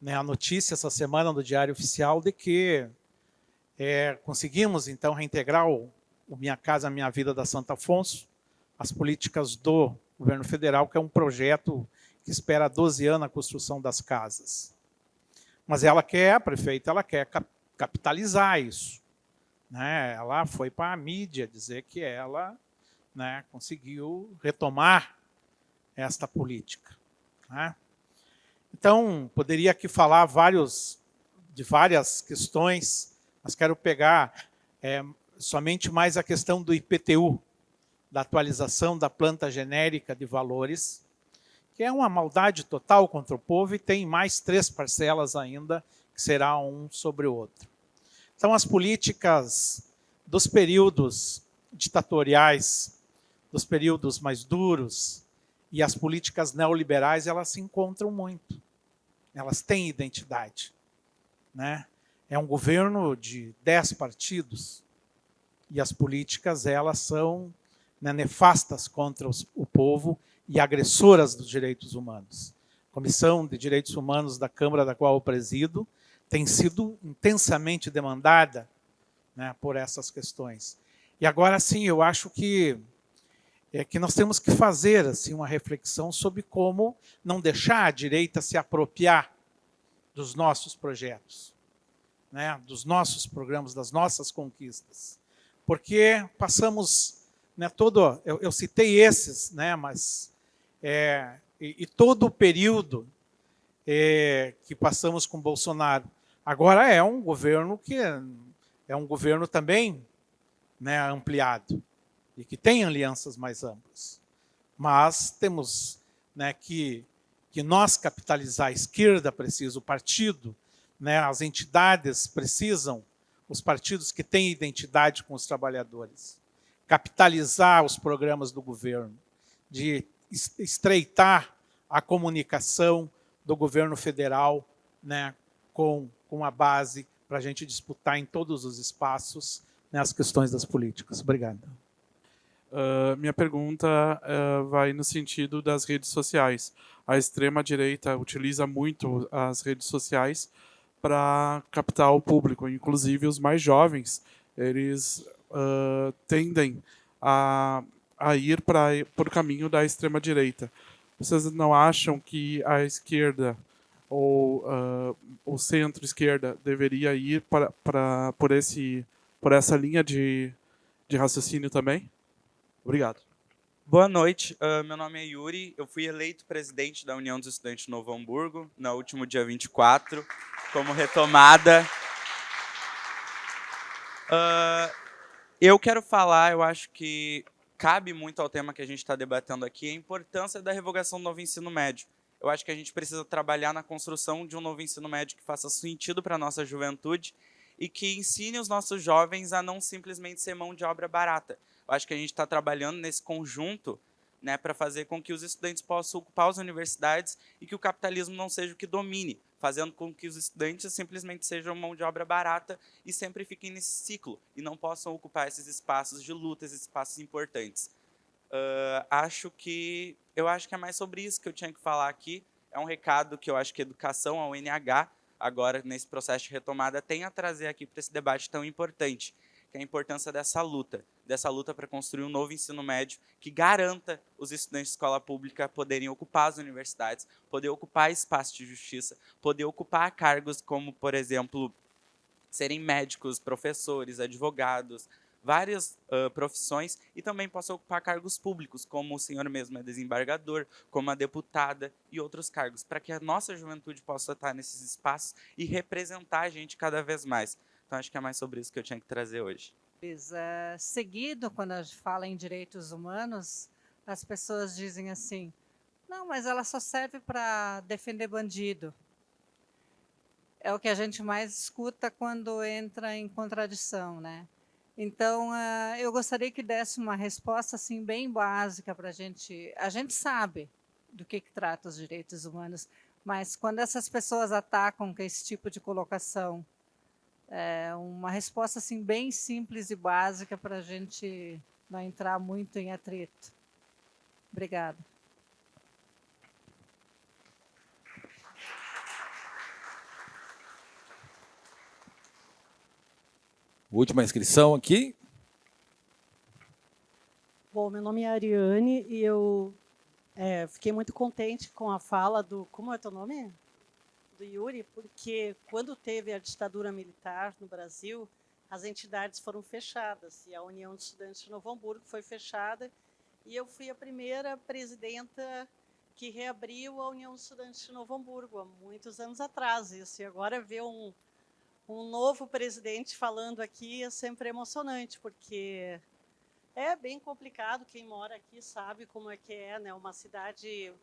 a notícia essa semana no Diário Oficial de que conseguimos, então, reintegrar o Minha Casa Minha Vida da Santo Afonso, as políticas do governo federal, que é um projeto que espera há 12 anos a construção das casas. Mas ela quer, a prefeita, ela quer capitalizar isso. Né? Ela foi para a mídia dizer que ela, né, conseguiu retomar esta política. Né? Então, poderia aqui falar de várias questões, mas quero pegar somente mais a questão do IPTU, da atualização da planta genérica de valores, que é uma maldade total contra o povo e tem mais 3 parcelas ainda, que será um sobre o outro. Então, as políticas dos períodos ditatoriais, dos períodos mais duros, e as políticas neoliberais, elas se encontram muito. Elas têm identidade. Né? É um governo de 10 partidos, e as políticas elas são, né, nefastas contra o povo e agressoras dos direitos humanos. A Comissão de Direitos Humanos da Câmara, da qual eu presido, tem sido intensamente demandada, né, por essas questões. E agora sim, eu acho que nós temos que fazer assim, uma reflexão sobre como não deixar a direita se apropriar dos nossos projetos, né, dos nossos programas, das nossas conquistas. Porque passamos, né, eu citei esses, né, mas todo o período que passamos com Bolsonaro, agora é um governo que é um governo também, né, ampliado e que tem alianças mais amplas. Mas temos, né, que nós capitalizar, a esquerda precisa, o partido, né, as entidades precisam, os partidos que têm identidade com os trabalhadores, capitalizar os programas do governo, de estreitar a comunicação do governo federal, né, com a base para a gente disputar em todos os espaços, né, as questões das políticas. Obrigado. Minha pergunta vai no sentido das redes sociais. A extrema-direita utiliza muito as redes sociais para captar o público, inclusive os mais jovens. Eles tendem a ir para o caminho da extrema-direita. Vocês não acham que a esquerda ou o centro-esquerda deveria ir por essa linha de raciocínio também? Obrigado. Boa noite, meu nome é Yuri, eu fui eleito presidente da União dos Estudantes de Novo Hamburgo, no último dia 24, como retomada. Eu quero falar, eu acho que cabe muito ao tema que a gente está debatendo aqui, a importância da revogação do novo ensino médio. Eu acho que a gente precisa trabalhar na construção de um novo ensino médio que faça sentido para a nossa juventude e que ensine os nossos jovens a não simplesmente ser mão de obra barata. Eu acho que a gente está trabalhando nesse conjunto, né, para fazer com que os estudantes possam ocupar as universidades e que o capitalismo não seja o que domine, fazendo com que os estudantes simplesmente sejam mão de obra barata e sempre fiquem nesse ciclo e não possam ocupar esses espaços de luta, esses espaços importantes. Eu acho que é mais sobre isso que eu tinha que falar aqui. É um recado que eu acho que a educação, a UNH, agora nesse processo de retomada, tem a trazer aqui para esse debate tão importante, que é a importância dessa luta para construir um novo ensino médio que garanta os estudantes de escola pública poderem ocupar as universidades, poder ocupar espaços de justiça, poder ocupar cargos como, por exemplo, serem médicos, professores, advogados, várias profissões, e também possam ocupar cargos públicos, como o senhor mesmo é desembargador, como a deputada e outros cargos, para que a nossa juventude possa estar nesses espaços e representar a gente cada vez mais. Então, acho que é mais sobre isso que eu tinha que trazer hoje. Seguido, quando a gente fala em direitos humanos, as pessoas dizem assim, não, mas ela só serve para defender bandido. É o que a gente mais escuta quando entra em contradição, né? Então, eu gostaria que desse uma resposta assim, bem básica para a gente. A gente sabe do que trata os direitos humanos, mas quando essas pessoas atacam com esse tipo de colocação, uma resposta assim, bem simples e básica para a gente não entrar muito em atrito. Obrigada. Última inscrição aqui. Bom, meu nome é Ariane e eu Fiquei muito contente com a fala do... Como é teu nome? Do Yuri, porque quando teve a ditadura militar no Brasil, as entidades foram fechadas, e a União de Estudantes de Novo Hamburgo foi fechada, e eu fui a primeira presidenta que reabriu a União de Estudantes de Novo Hamburgo, há muitos anos atrás. Isso. E agora ver um novo presidente falando aqui é sempre emocionante, porque é bem complicado. Quem mora aqui sabe como é que é, né? Uma cidade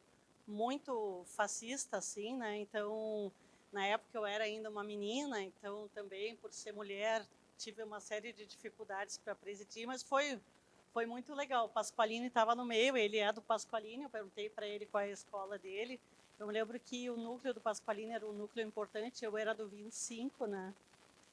muito fascista, assim, né? Então, na época eu era ainda uma menina, então também, por ser mulher, tive uma série de dificuldades para presidir, mas foi muito legal. O Pasqualini estava no meio, ele é do Pasqualini, eu perguntei para ele qual é a escola dele. Eu me lembro que o núcleo do Pasqualini era um núcleo importante, eu era do 25, né?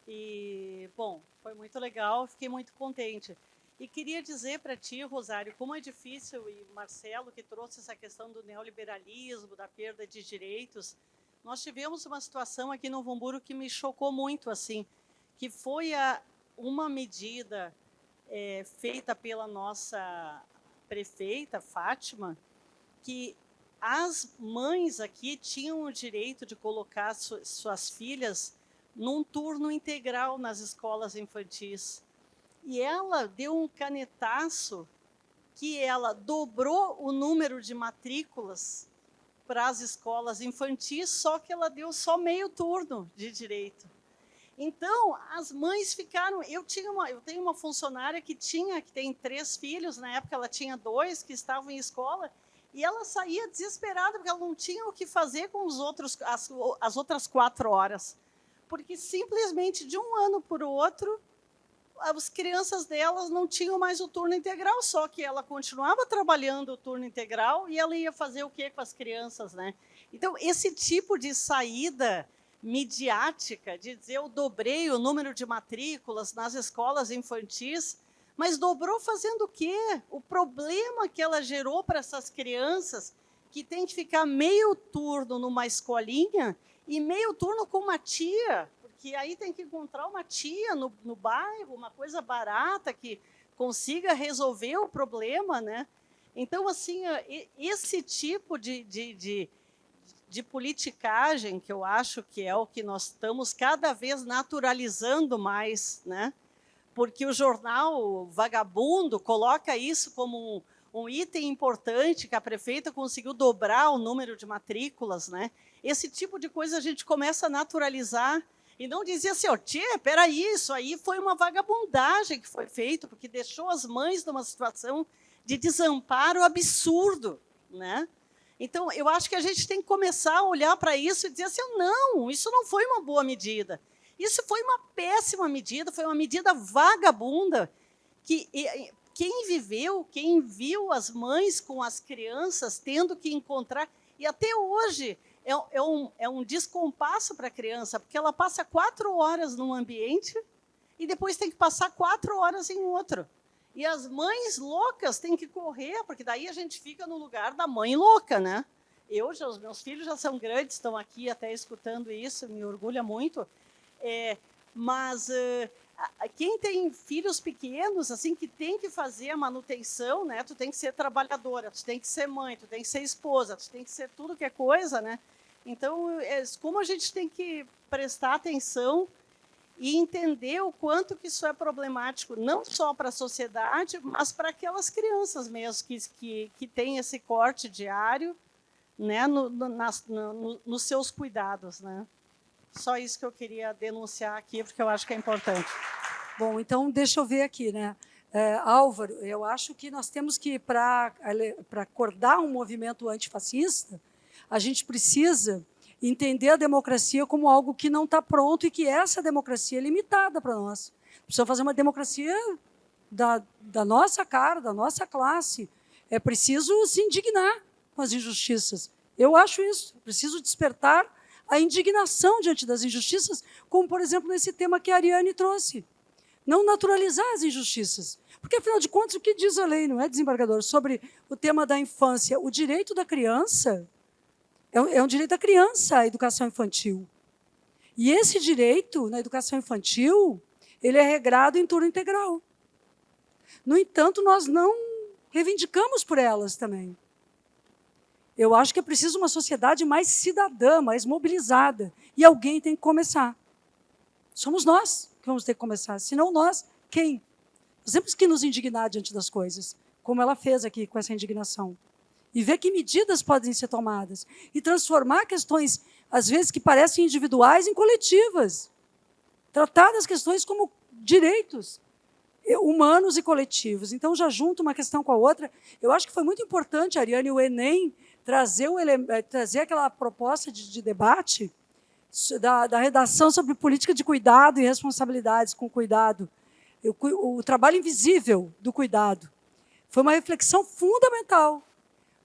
E, bom, foi muito legal, fiquei muito contente. E queria dizer para ti, Rosário, como é difícil, e Marcelo, que trouxe essa questão do neoliberalismo, da perda de direitos, nós tivemos uma situação aqui no Novo Hamburgo que me chocou muito, assim, que foi uma medida feita pela nossa prefeita, Fátima, que as mães aqui tinham o direito de colocar suas filhas num turno integral nas escolas infantis. E ela deu um canetaço que ela dobrou o número de matrículas para as escolas infantis, só que ela deu só meio turno de direito. Então, as mães ficaram... Eu tenho uma funcionária que tem 3 filhos, na época ela tinha 2 que estavam em escola, e ela saía desesperada, porque ela não tinha o que fazer com as outras 4 horas. Porque simplesmente, de um ano para o outro, as crianças delas não tinham mais o turno integral, só que ela continuava trabalhando o turno integral e ela ia fazer o quê com as crianças, né? Então, esse tipo de saída midiática, de dizer eu dobrei o número de matrículas nas escolas infantis, mas dobrou fazendo o quê? O problema que ela gerou para essas crianças que tem que ficar meio turno numa escolinha e meio turno com uma tia, porque aí tem que encontrar uma tia no bairro, uma coisa barata que consiga resolver o problema, né? Então, assim, esse tipo de politicagem, que eu acho que é o que nós estamos cada vez naturalizando mais, né? Porque o jornal Vagabundo coloca isso como um item importante, que a prefeita conseguiu dobrar o número de matrículas, né? Esse tipo de coisa a gente começa a naturalizar e não dizer assim, tia, peraí, isso aí foi uma vagabundagem que foi feito, porque deixou as mães numa situação de desamparo absurdo, né? Então, eu acho que a gente tem que começar a olhar para isso e dizer assim, não, isso não foi uma boa medida. Isso foi uma péssima medida, foi uma medida vagabunda, que quem viveu, quem viu as mães com as crianças tendo que encontrar, e até hoje é um descompasso para a criança, porque ela passa 4 horas num ambiente e depois tem que passar 4 horas em outro. E as mães loucas têm que correr, porque daí a gente fica no lugar da mãe louca, né? Os meus filhos já são grandes, estão aqui até escutando isso, me orgulha muito. Mas quem tem filhos pequenos, assim, que tem que fazer a manutenção, né? Tu tem que ser trabalhadora, tu tem que ser mãe, tu tem que ser esposa, tu tem que ser tudo que é coisa, né? Então, como a gente tem que prestar atenção e entender o quanto que isso é problemático, não só para a sociedade, mas para aquelas crianças mesmo que têm esse corte diário, né, nos seus cuidados, né? Só isso que eu queria denunciar aqui, porque eu acho que é importante. Bom, então, deixa eu ver aqui, né? Álvaro, eu acho que nós temos que, para acordar um movimento antifascista, a gente precisa entender a democracia como algo que não está pronto e que essa democracia é limitada para nós. Precisamos fazer uma democracia da nossa cara, da nossa classe. É preciso se indignar com as injustiças. Eu acho isso. É preciso despertar a indignação diante das injustiças, como, por exemplo, nesse tema que a Ariane trouxe. Não naturalizar as injustiças. Porque, afinal de contas, o que diz a lei, não é, desembargador, sobre o tema da infância? O direito da criança é um direito da criança, a educação infantil. E esse direito na educação infantil, ele é regrado em turno integral. No entanto, nós não reivindicamos por elas também. Eu acho que é preciso uma sociedade mais cidadã, mais mobilizada. E alguém tem que começar. Somos nós que vamos ter que começar. Se não nós, quem? Nós temos que nos indignar diante das coisas, como ela fez aqui com essa indignação. E ver que medidas podem ser tomadas. E transformar questões, às vezes, que parecem individuais em coletivas. Tratar das questões como direitos humanos e coletivos. Então, já junto uma questão com a outra, eu acho que foi muito importante, Ariane, o Enem trazer aquela proposta de debate da redação sobre política de cuidado e responsabilidades com cuidado. O trabalho invisível do cuidado. Foi uma reflexão fundamental.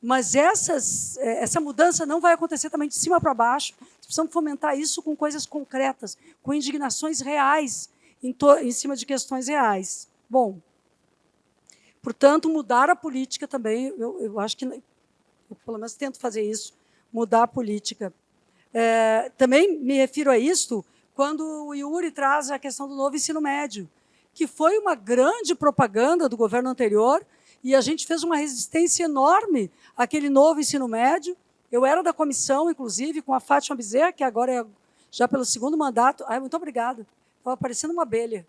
Mas essa mudança não vai acontecer também de cima para baixo. Precisamos fomentar isso com coisas concretas, com indignações reais, em cima de questões reais. Bom, portanto, mudar a política também, eu acho que, eu, pelo menos tento fazer isso, mudar a política. Também me refiro a isto quando o Yuri traz a questão do novo ensino médio, que foi uma grande propaganda do governo anterior, e a gente fez uma resistência enorme àquele novo ensino médio. Eu era da comissão, inclusive, com a Fátima Bezerra, que agora é já pelo 2º mandato. Ai, muito obrigada. Estava parecendo uma abelha.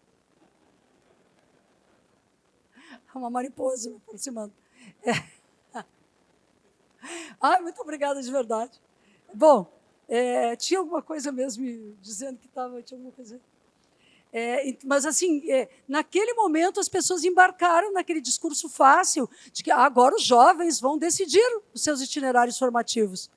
Uma mariposa me aproximando. Ai, muito obrigada, de verdade. Bom, tinha alguma coisa mesmo me dizendo que tinha alguma coisa... mas, assim, naquele momento, as pessoas embarcaram naquele discurso fácil de que agora os jovens vão decidir os seus itinerários formativos.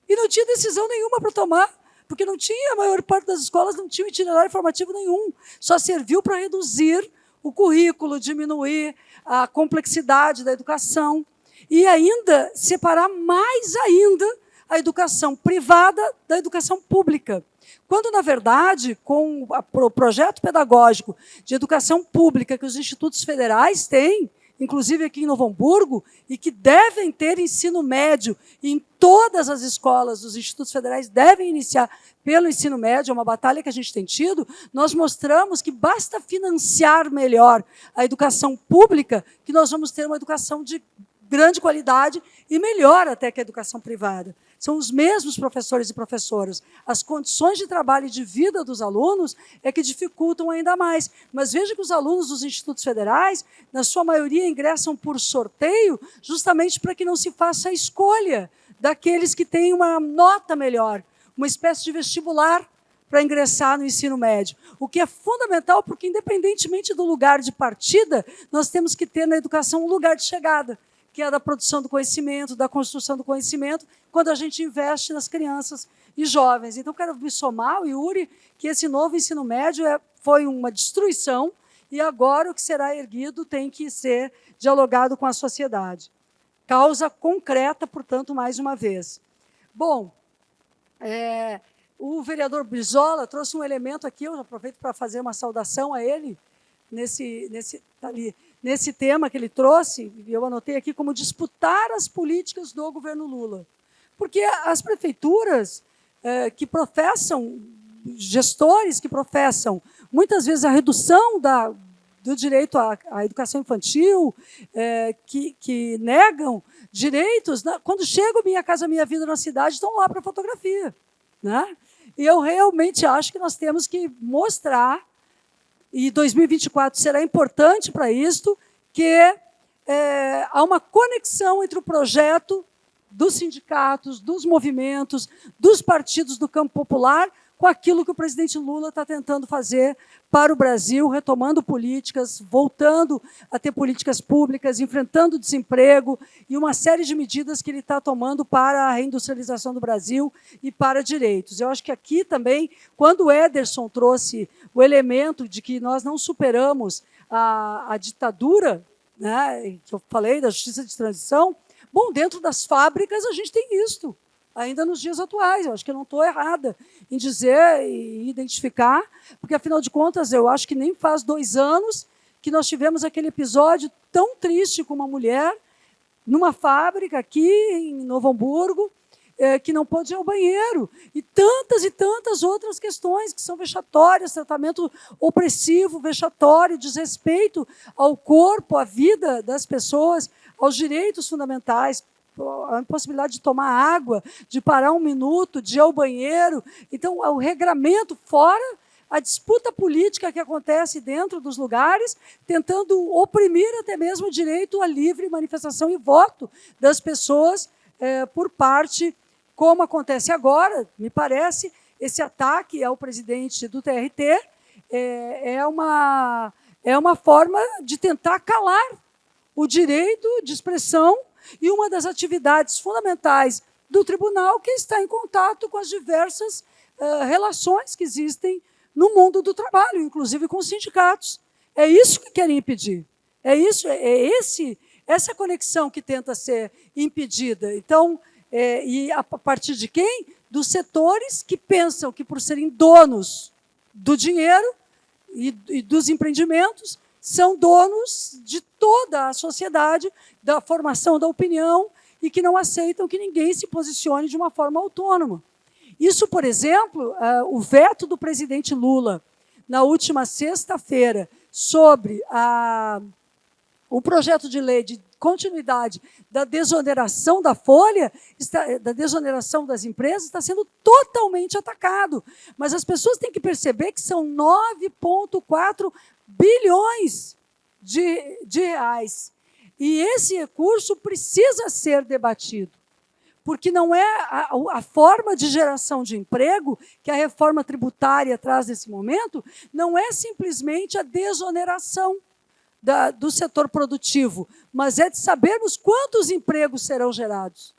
E não tinha decisão nenhuma para tomar, porque não tinha, a maior parte das escolas não tinha itinerário formativo nenhum. Só serviu para reduzir o currículo, diminuir a complexidade da educação e ainda separar mais ainda a educação privada da educação pública. Quando, na verdade, com o projeto pedagógico de educação pública que os institutos federais têm, inclusive aqui em Novo Hamburgo, e que devem ter ensino médio em todas as escolas, os institutos federais devem iniciar pelo ensino médio, é uma batalha que a gente tem tido, nós mostramos que basta financiar melhor a educação pública, que nós vamos ter uma educação de grande qualidade e melhor até que a educação privada. São os mesmos professores e professoras. As condições de trabalho e de vida dos alunos é que dificultam ainda mais. Mas veja que os alunos dos institutos federais, na sua maioria, ingressam por sorteio, justamente para que não se faça a escolha daqueles que têm uma nota melhor, uma espécie de vestibular para ingressar no ensino médio. O que é fundamental, porque, independentemente do lugar de partida, nós temos que ter na educação um lugar de chegada, que é a da produção do conhecimento, da construção do conhecimento, quando a gente investe nas crianças e jovens. Então, quero me somar ao Yuri que esse novo ensino médio foi uma destruição e agora o que será erguido tem que ser dialogado com a sociedade. Causa concreta, portanto, mais uma vez. Bom, o vereador Brizola trouxe um elemento aqui, eu aproveito para fazer uma saudação a ele, nesse tema que ele trouxe, eu anotei aqui como disputar as políticas do governo Lula. Porque as prefeituras que professam, gestores que professam, muitas vezes a redução do direito à educação infantil, que negam direitos, quando chega o Minha Casa Minha Vida na cidade, estão lá para fotografia. Né? E eu realmente acho que nós temos que mostrar, e 2024 será importante para isto, que há uma conexão entre o projeto dos sindicatos, dos movimentos, dos partidos do campo popular, com aquilo que o presidente Lula está tentando fazer para o Brasil, retomando políticas, voltando a ter políticas públicas, enfrentando o desemprego e uma série de medidas que ele está tomando para a reindustrialização do Brasil e para direitos. Eu acho que aqui também, quando o Ederson trouxe o elemento de que nós não superamos a ditadura, né, que eu falei, da justiça de transição, bom, dentro das fábricas a gente tem isto, ainda nos dias atuais. Eu acho que eu não estou errada em dizer e identificar, porque, afinal de contas, eu acho que nem faz 2 anos que nós tivemos aquele episódio tão triste com uma mulher numa fábrica aqui em Novo Hamburgo, que não pôde ir ao banheiro. E tantas outras questões que são vexatórias, tratamento opressivo, vexatório, desrespeito ao corpo, à vida das pessoas, aos direitos fundamentais, a impossibilidade de tomar água, de parar um minuto, de ir ao banheiro. Então, o regramento fora a disputa política que acontece dentro dos lugares, tentando oprimir até mesmo o direito à livre manifestação e voto das pessoas por parte, como acontece agora, me parece, esse ataque ao presidente do TRT é uma forma de tentar calar o direito de expressão e uma das atividades fundamentais do tribunal, que está em contato com as diversas relações que existem no mundo do trabalho, inclusive com os sindicatos. É isso que querem impedir. Essa conexão que tenta ser impedida. Então, e a partir de quem? Dos setores que pensam que, por serem donos do dinheiro e dos empreendimentos, são donos de toda a sociedade, da formação da opinião, e que não aceitam que ninguém se posicione de uma forma autônoma. Isso, por exemplo, o veto do presidente Lula, na última sexta-feira, sobre o projeto de lei de continuidade da desoneração da folha, da desoneração das empresas, está sendo totalmente atacado. Mas as pessoas têm que perceber que são 9,4 bilhões de reais. E esse recurso precisa ser debatido, porque não é a forma de geração de emprego que a reforma tributária traz nesse momento, não é simplesmente a desoneração do setor produtivo, mas é de sabermos quantos empregos serão gerados.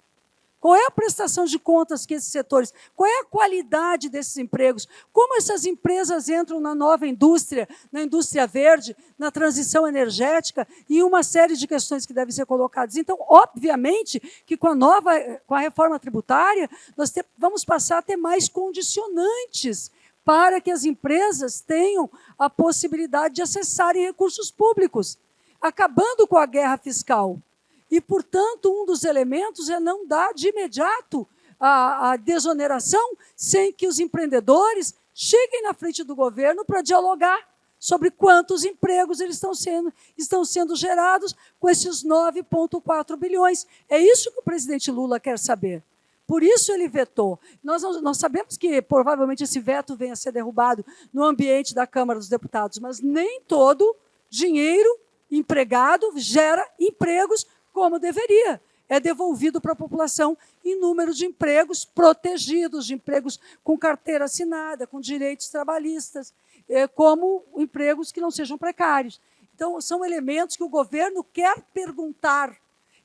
Qual é a prestação de contas que esses setores, qual é a qualidade desses empregos, como essas empresas entram na nova indústria, na indústria verde, na transição energética e uma série de questões que devem ser colocadas. Então, obviamente, que com a reforma tributária, nós vamos passar a ter mais condicionantes para que as empresas tenham a possibilidade de acessarem recursos públicos, acabando com a guerra fiscal. E, portanto, um dos elementos é não dar de imediato a desoneração sem que os empreendedores cheguem na frente do governo para dialogar sobre quantos empregos eles estão sendo gerados com esses 9,4 bilhões. É isso que o presidente Lula quer saber. Por isso ele vetou. Nós sabemos que provavelmente esse veto venha a ser derrubado no ambiente da Câmara dos Deputados, mas nem todo dinheiro empregado gera empregos como deveria. É devolvido para a população em número de empregos protegidos, de empregos com carteira assinada, com direitos trabalhistas, como empregos que não sejam precários. Então, são elementos que o governo quer perguntar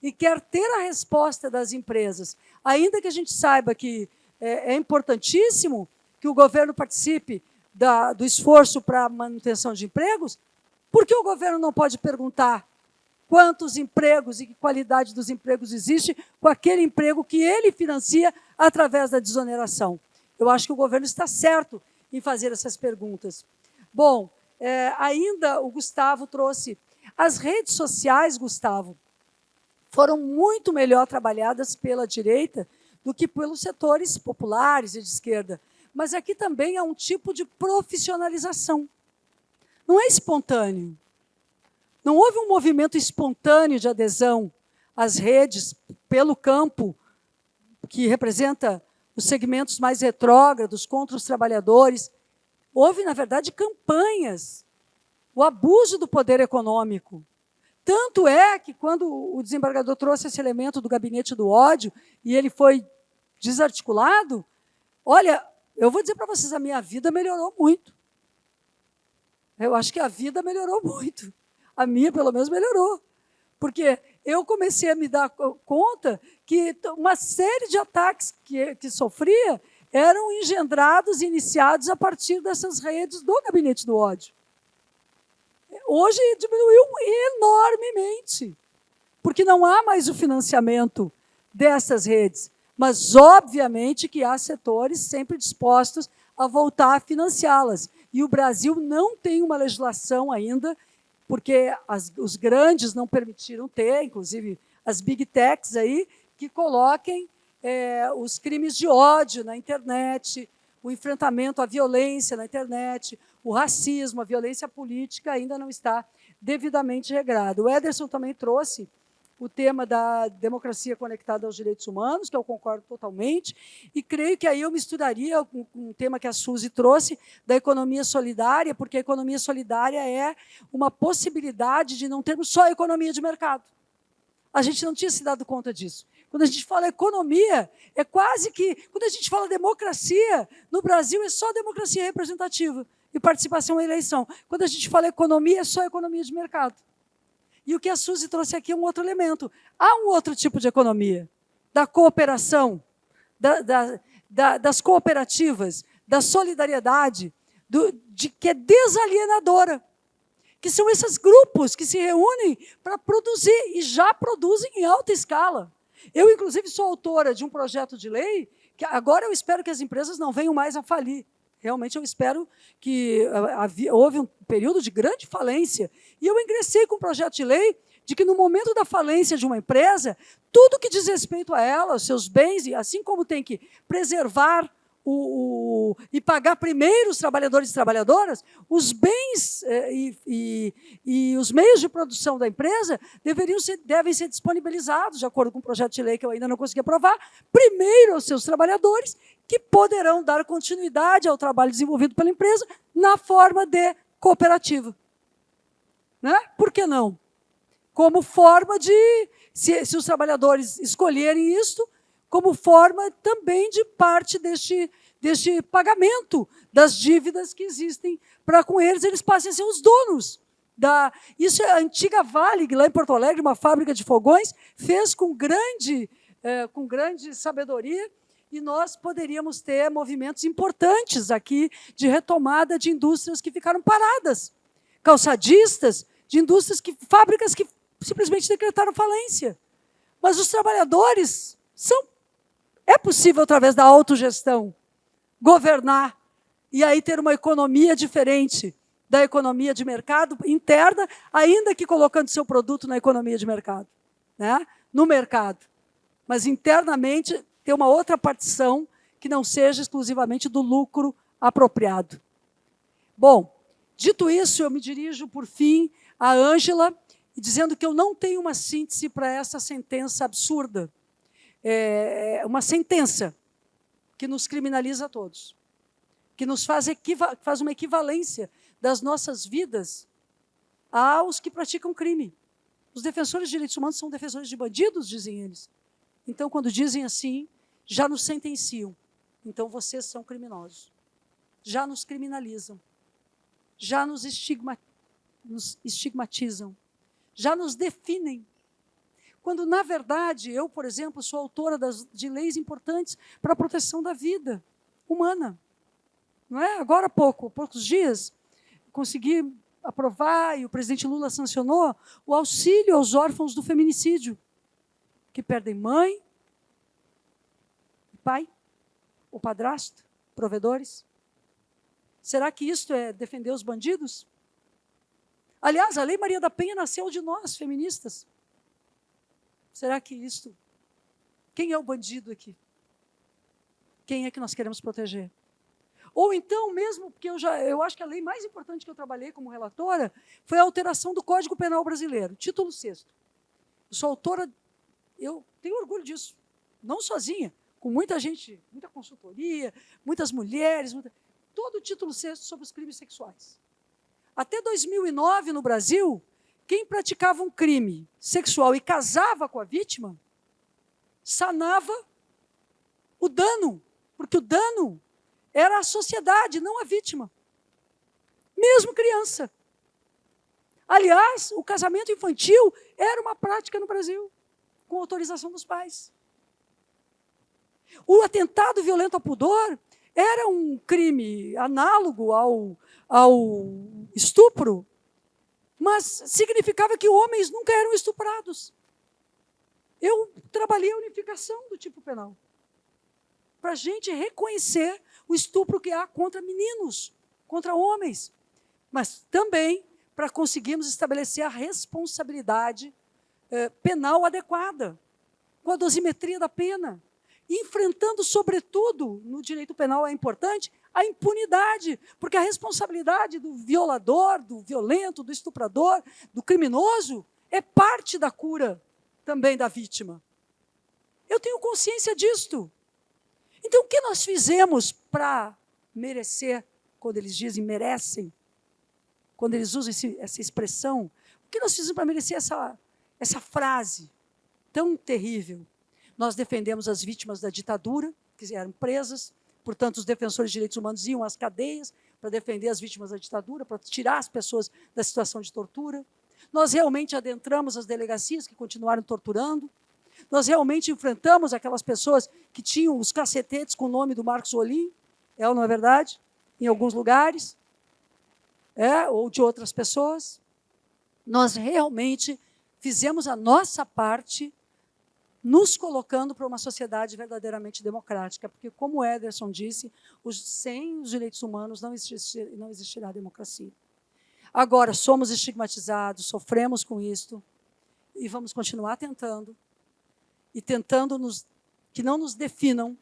e quer ter a resposta das empresas. Ainda que a gente saiba que é importantíssimo que o governo participe do esforço para a manutenção de empregos, por que o governo não pode perguntar quantos empregos e que qualidade dos empregos existe com aquele emprego que ele financia através da desoneração? Eu acho que o governo está certo em fazer essas perguntas. Bom, ainda o Gustavo trouxe as redes sociais, Gustavo, foram muito melhor trabalhadas pela direita do que pelos setores populares e de esquerda. Mas aqui também há um tipo de profissionalização. Não é espontâneo. Não houve um movimento espontâneo de adesão às redes pelo campo, que representa os segmentos mais retrógrados contra os trabalhadores. Houve, na verdade, campanhas, o abuso do poder econômico. Tanto é que, quando o desembargador trouxe esse elemento do gabinete do ódio e ele foi desarticulado, olha, eu vou dizer para vocês, a minha vida melhorou muito. Eu acho que a vida melhorou muito. A minha, pelo menos, melhorou. Porque eu comecei a me dar conta que uma série de ataques que sofria eram engendrados e iniciados a partir dessas redes do gabinete do ódio. Hoje diminuiu enormemente, porque não há mais o financiamento dessas redes. Mas, obviamente, que há setores sempre dispostos a voltar a financiá-las. E o Brasil não tem uma legislação ainda, porque os grandes não permitiram ter, inclusive as big techs aí, que coloquem os crimes de ódio na internet, o enfrentamento à violência na internet, o racismo, a violência política ainda não está devidamente regrado. O Ederson também trouxe o tema da democracia conectada aos direitos humanos, que eu concordo totalmente, e creio que aí eu misturaria com um tema que a Suzy trouxe, da economia solidária, porque a economia solidária é uma possibilidade de não termos só economia de mercado. A gente não tinha se dado conta disso. Quando a gente fala economia, é quase que... Quando a gente fala democracia, no Brasil é só democracia representativa e participação em eleição. Quando a gente fala economia, é só economia de mercado. E o que a Suzy trouxe aqui é um outro elemento. Há um outro tipo de economia, da cooperação, das cooperativas, da solidariedade, que é desalienadora, que são esses grupos que se reúnem para produzir, e já produzem em alta escala. Eu, inclusive, sou autora de um projeto de lei, que agora eu espero que as empresas não venham mais a falir. Realmente eu espero que houve um período de grande falência, e eu ingressei com um projeto de lei de que, no momento da falência de uma empresa, tudo que diz respeito a ela, os seus bens, e assim como tem que preservar e pagar primeiro os trabalhadores e trabalhadoras, os bens e os meios de produção da empresa devem ser disponibilizados, de acordo com um projeto de lei que eu ainda não consegui aprovar, primeiro aos seus trabalhadores, que poderão dar continuidade ao trabalho desenvolvido pela empresa na forma de cooperativa. Né? Por que não? Como forma de, se os trabalhadores escolherem isto, como forma também de parte deste pagamento das dívidas que existem, para com eles passem a ser os donos. Isso é a antiga Vale, lá em Porto Alegre, uma fábrica de fogões, fez com grande sabedoria, e nós poderíamos ter movimentos importantes aqui de retomada de indústrias que ficaram paradas, calçadistas, de indústrias, fábricas que simplesmente decretaram falência. Mas os trabalhadores é possível, através da autogestão, governar e aí ter uma economia diferente da economia de mercado interna, ainda que colocando seu produto na economia de mercado, né? No mercado. Mas internamente ter uma outra partição que não seja exclusivamente do lucro apropriado. Bom, dito isso, eu me dirijo, por fim, à Ângela, dizendo que eu não tenho uma síntese para essa sentença absurda. É uma sentença que nos criminaliza a todos, que nos faz uma equivalência das nossas vidas aos que praticam crime. Os defensores de direitos humanos são defensores de bandidos, dizem eles. Então, quando dizem assim, já nos sentenciam. Então, vocês são criminosos. Já nos criminalizam. Já nos estigmatizam. Já nos definem. Quando, na verdade, eu, por exemplo, sou autora de leis importantes para a proteção da vida humana. Não é? Agora, há poucos dias, consegui aprovar, e o presidente Lula sancionou, o auxílio aos órfãos do feminicídio, que perdem mãe, pai, o padrasto, provedores. Será que isto é defender os bandidos? Aliás, a Lei Maria da Penha nasceu de nós, feministas. Será que isto... Quem é o bandido aqui? Quem é que nós queremos proteger? Ou então, mesmo, porque eu acho que a lei mais importante que eu trabalhei como relatora foi a alteração do Código Penal brasileiro, título 6º. Eu sou autora, eu tenho orgulho disso, não sozinha, com muita gente, muita consultoria, muitas mulheres, todo o título 6º sobre os crimes sexuais. Até 2009, no Brasil, quem praticava um crime sexual e casava com a vítima, sanava o dano, porque o dano era a sociedade, não a vítima. Mesmo criança. Aliás, o casamento infantil era uma prática no Brasil, com autorização dos pais. O atentado violento ao pudor era um crime análogo ao estupro, mas significava que homens nunca eram estuprados. Eu trabalhei a unificação do tipo penal, para a gente reconhecer o estupro que há contra meninos, contra homens, mas também para conseguirmos estabelecer a responsabilidade penal adequada, com a dosimetria da pena, enfrentando, sobretudo, no direito penal é importante, a impunidade, porque a responsabilidade do violador, do violento, do estuprador, do criminoso, é parte da cura também da vítima. Eu tenho consciência disto. Então, o que nós fizemos para merecer, quando eles dizem merecem, quando eles usam essa expressão, o que nós fizemos para merecer essa frase tão terrível? Nós defendemos as vítimas da ditadura, que eram presas, portanto, os defensores de direitos humanos iam às cadeias para defender as vítimas da ditadura, para tirar as pessoas da situação de tortura. Nós realmente adentramos as delegacias que continuaram torturando. Nós realmente enfrentamos aquelas pessoas que tinham os cacetetes com o nome do Marcos Olim, ou não é verdade? Em alguns lugares, ou de outras pessoas. Nós realmente fizemos a nossa parte, nos colocando para uma sociedade verdadeiramente democrática, porque, como o Ederson disse, sem os direitos humanos não existirá democracia. Agora, somos estigmatizados, sofremos com isto, e vamos continuar tentando, e tentando que não nos definam,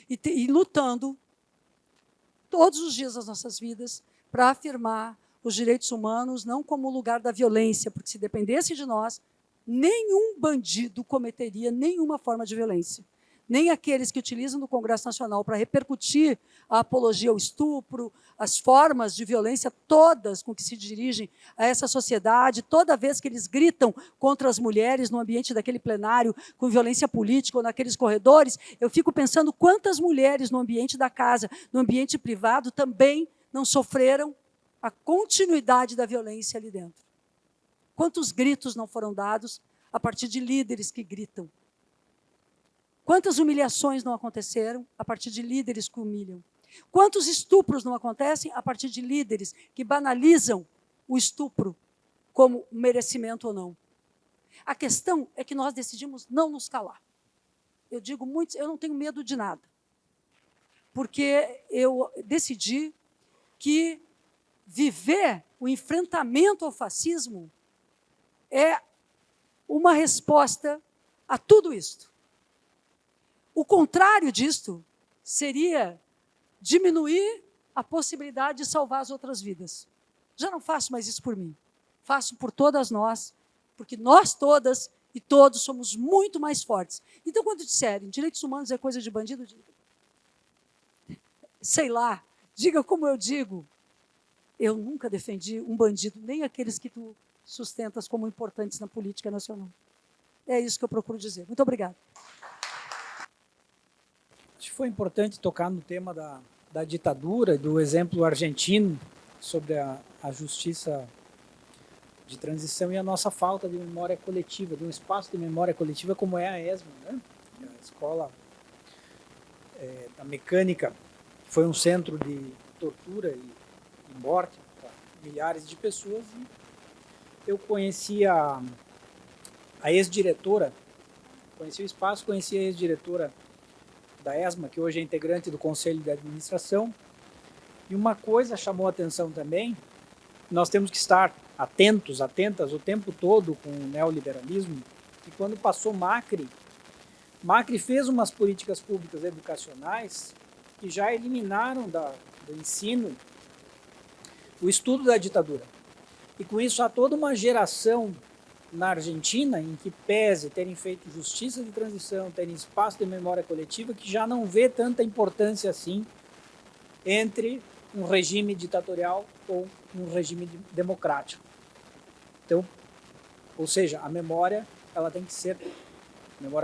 e lutando todos os dias das nossas vidas para afirmar os direitos humanos não como lugar da violência, porque se dependesse de nós, nenhum bandido cometeria nenhuma forma de violência. Nem aqueles que utilizam do Congresso Nacional para repercutir a apologia ao estupro, as formas de violência todas com que se dirigem a essa sociedade, toda vez que eles gritam contra as mulheres no ambiente daquele plenário, com violência política ou naqueles corredores, eu fico pensando quantas mulheres no ambiente da casa, no ambiente privado, também não sofreram a continuidade da violência ali dentro. Quantos gritos não foram dados a partir de líderes que gritam? Quantas humilhações não aconteceram a partir de líderes que humilham? Quantos estupros não acontecem a partir de líderes que banalizam o estupro como merecimento ou não? A questão é que nós decidimos não nos calar. Eu digo muito, eu não tenho medo de nada, porque eu decidi que viver o enfrentamento ao fascismo é uma resposta a tudo isto. O contrário disto seria diminuir a possibilidade de salvar as outras vidas. Já não faço mais isso por mim. Faço por todas nós, porque nós todas e todos somos muito mais fortes. Então, quando disserem direitos humanos é coisa de bandido, diga, sei lá, diga como eu digo. Eu nunca defendi um bandido, nem aqueles que tu sustentas como importantes na política nacional. É isso que eu procuro dizer. Muito obrigada. Acho que foi importante tocar no tema da ditadura, do exemplo argentino sobre a justiça de transição e a nossa falta de memória coletiva, de um espaço de memória coletiva como é a ESMA, né? A escola da mecânica foi um centro de tortura e morte para milhares de pessoas. E eu conheci a ex-diretora, conheci o espaço, conheci a ex-diretora da ESMA, que hoje é integrante do Conselho de Administração. E uma coisa chamou a atenção também, nós temos que estar atentas o tempo todo com o neoliberalismo, que quando passou Macri fez umas políticas públicas educacionais que já eliminaram do ensino o estudo da ditadura. E com isso há toda uma geração na Argentina em que pese terem feito justiça de transição, terem espaço de memória coletiva, que já não vê tanta importância assim entre um regime ditatorial ou um regime democrático. Então, ou seja, a memória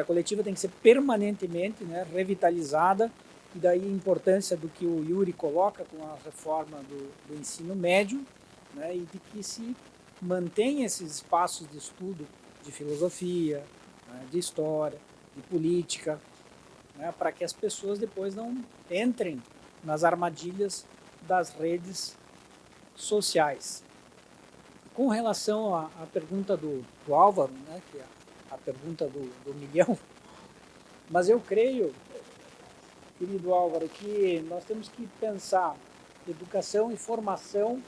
coletiva tem que ser permanentemente, né, revitalizada. E daí a importância do que o Yuri coloca com a reforma do ensino médio, né, e de que se mantenha esses espaços de estudo de filosofia, né, de história, de política, né, para que as pessoas depois não entrem nas armadilhas das redes sociais. Com relação à pergunta do Álvaro, né, que é a pergunta do milhão, mas eu creio, querido Álvaro, que nós temos que pensar educação e formação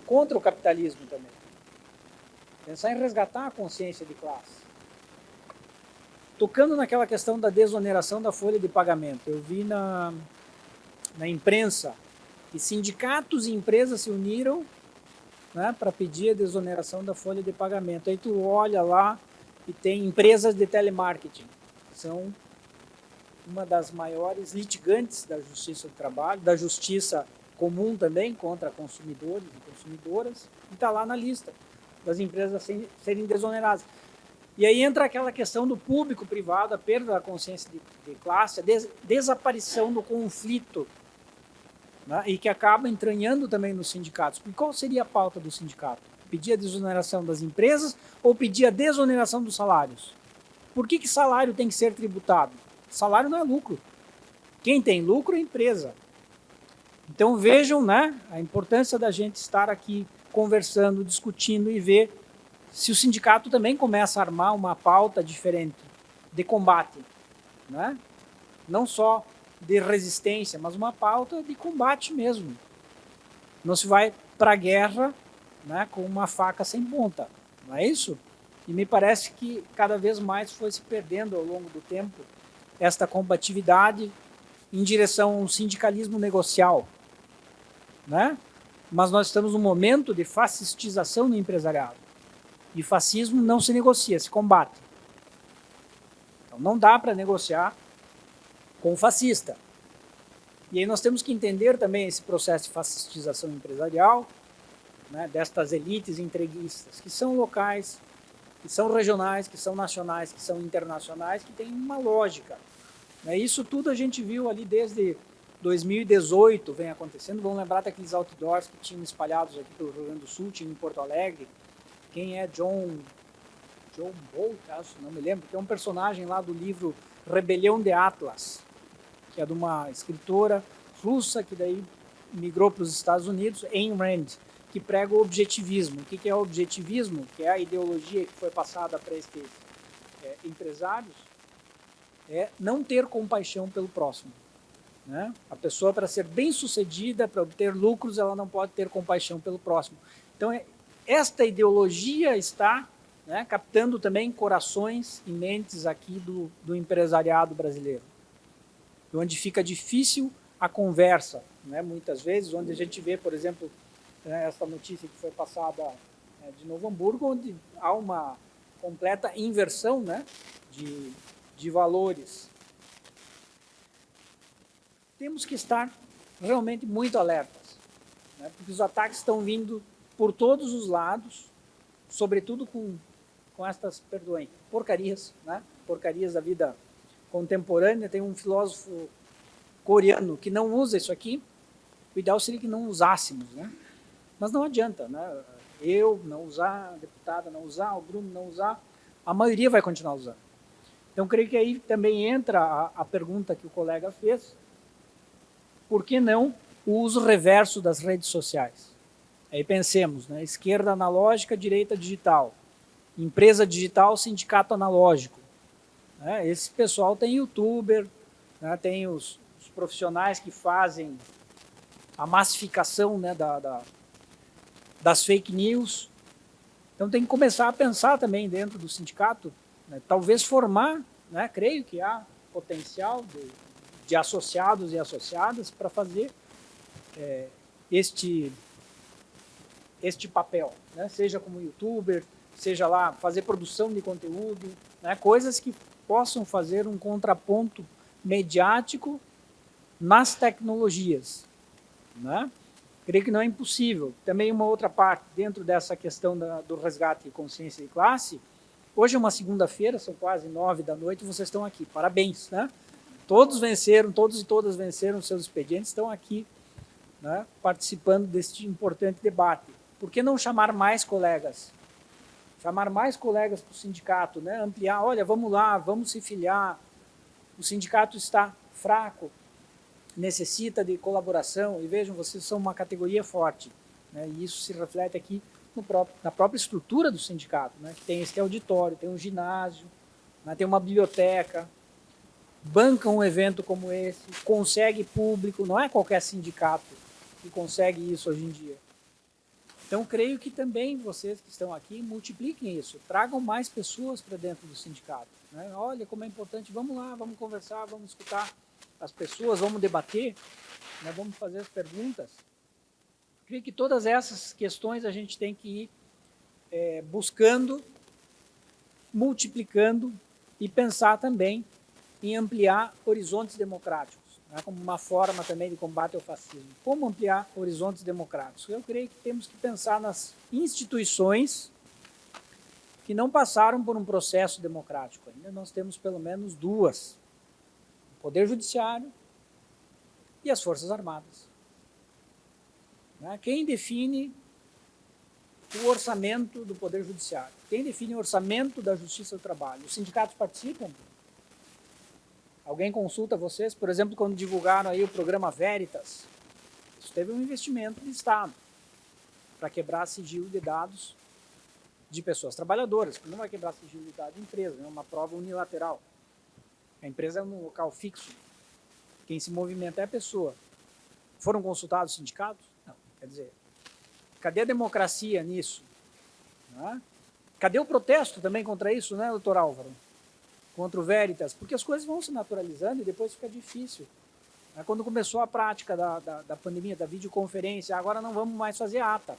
contra o capitalismo também. Pensar em resgatar a consciência de classe. Tocando naquela questão da desoneração da folha de pagamento, eu vi na imprensa que sindicatos e empresas se uniram, né, para pedir a desoneração da folha de pagamento. Aí tu olha lá e tem empresas de telemarketing, que são uma das maiores litigantes da Justiça do Trabalho, da Justiça Comum também, contra consumidores e consumidoras, e está lá na lista das empresas serem desoneradas. E aí entra aquela questão do público-privado, a perda da consciência de classe, a desaparição do conflito, né, e que acaba entranhando também nos sindicatos. E qual seria a pauta do sindicato? Pedir a desoneração das empresas ou pedir a desoneração dos salários? Por que salário tem que ser tributado? Salário não é lucro. Quem tem lucro é a empresa. Então vejam, né, a importância da gente estar aqui conversando, discutindo e ver se o sindicato também começa a armar uma pauta diferente de combate, né? Não só de resistência, mas uma pauta de combate mesmo. Não se vai para a guerra, né, com uma faca sem ponta, não é isso? E me parece que cada vez mais foi se perdendo ao longo do tempo esta combatividade em direção a um sindicalismo negocial, né? Mas nós estamos num momento de fascistização no empresariado. E fascismo não se negocia, se combate. Então não dá para negociar com o fascista. E aí nós temos que entender também esse processo de fascistização empresarial, né, destas elites entreguistas, que são locais, que são regionais, que são nacionais, que são internacionais, que tem uma lógica. Né? Isso tudo a gente viu ali desde 2018, vem acontecendo. Vamos lembrar daqueles outdoors que tinham espalhados aqui pelo Rio Grande do Sul, tinha em Porto Alegre. Quem é John Bolt, acho, não me lembro, que é um personagem lá do livro Rebelião de Atlas, que é de uma escritora russa que daí migrou para os Estados Unidos, Ayn Rand, que prega o objetivismo. O que é o objetivismo? Que é a ideologia que foi passada para esses empresários, é não ter compaixão pelo próximo. Né? A pessoa, para ser bem-sucedida, para obter lucros, ela não pode ter compaixão pelo próximo. Então, esta ideologia está, né, captando também corações e mentes aqui do empresariado brasileiro, onde fica difícil a conversa, né, muitas vezes, onde a gente vê, por exemplo, né, essa notícia que foi passada de Novo Hamburgo, onde há uma completa inversão, né, de valores. Temos que estar realmente muito alertas, né, porque os ataques estão vindo por todos os lados, sobretudo com estas, perdoem, porcarias, né, porcarias da vida contemporânea. Tem um filósofo coreano que não usa isso aqui. O ideal seria que não usássemos, né? Mas não adianta, né? Eu não usar, a deputada não usar, o Bruno não usar, a maioria vai continuar usando. Então, creio que aí também entra a pergunta que o colega fez: por que não o uso reverso das redes sociais? Aí pensemos, né? Esquerda analógica, direita digital. Empresa digital, sindicato analógico. Né? Esse pessoal tem youtuber, né? Tem os profissionais que fazem a massificação, né, das fake news. Então tem que começar a pensar também dentro do sindicato, né, talvez formar, né, creio que há potencial de associados e associadas para fazer este papel, né, seja como youtuber, seja lá fazer produção de conteúdo, né, coisas que possam fazer um contraponto mediático nas tecnologias, né? Creio que não é impossível. Também uma outra parte, dentro dessa questão do resgate de consciência de classe, hoje é uma segunda-feira, são quase 9 da noite, e vocês estão aqui. Parabéns, né? Todos venceram, todos e todas venceram seus expedientes, estão aqui, né, participando deste importante debate. Por que não chamar mais colegas? Chamar mais colegas para o sindicato, né? Ampliar, olha, vamos lá, vamos se filiar. O sindicato está fraco, necessita de colaboração, e vejam, vocês são uma categoria forte, né, e isso se reflete aqui na própria estrutura do sindicato, né, que tem este auditório, tem um ginásio, né, tem uma biblioteca, banca um evento como esse, consegue público, não é qualquer sindicato que consegue isso hoje em dia. Então, creio que também vocês que estão aqui multipliquem isso, tragam mais pessoas para dentro do sindicato, né, olha como é importante, vamos lá, vamos conversar, vamos escutar as pessoas, vamos debater, né, vamos fazer as perguntas. Creio que todas essas questões a gente tem que ir buscando multiplicando e pensar também em ampliar horizontes democráticos, né, como uma forma também de combate ao fascismo. Como ampliar horizontes democráticos? Eu creio que temos que pensar nas instituições que não passaram por um processo democrático ainda. Nós temos pelo menos duas: o Poder Judiciário e as Forças Armadas. Né? Quem define o orçamento do Poder Judiciário? Quem define o orçamento da Justiça do Trabalho? Os sindicatos participam? Alguém consulta vocês? Por exemplo, quando divulgaram aí o programa Veritas, isso teve um investimento do Estado para quebrar sigilo de dados de pessoas trabalhadoras, porque não vai quebrar sigilo de dados de empresa, é uma prova unilateral. A empresa é um local fixo. Quem se movimenta é a pessoa. Foram consultados os sindicatos? Não. Quer dizer, cadê a democracia nisso? Não é? Cadê o protesto também contra isso, né, doutor Álvaro? Contra o Veritas? Porque as coisas vão se naturalizando e depois fica difícil. Quando começou a prática da pandemia, da videoconferência, agora não vamos mais fazer ata,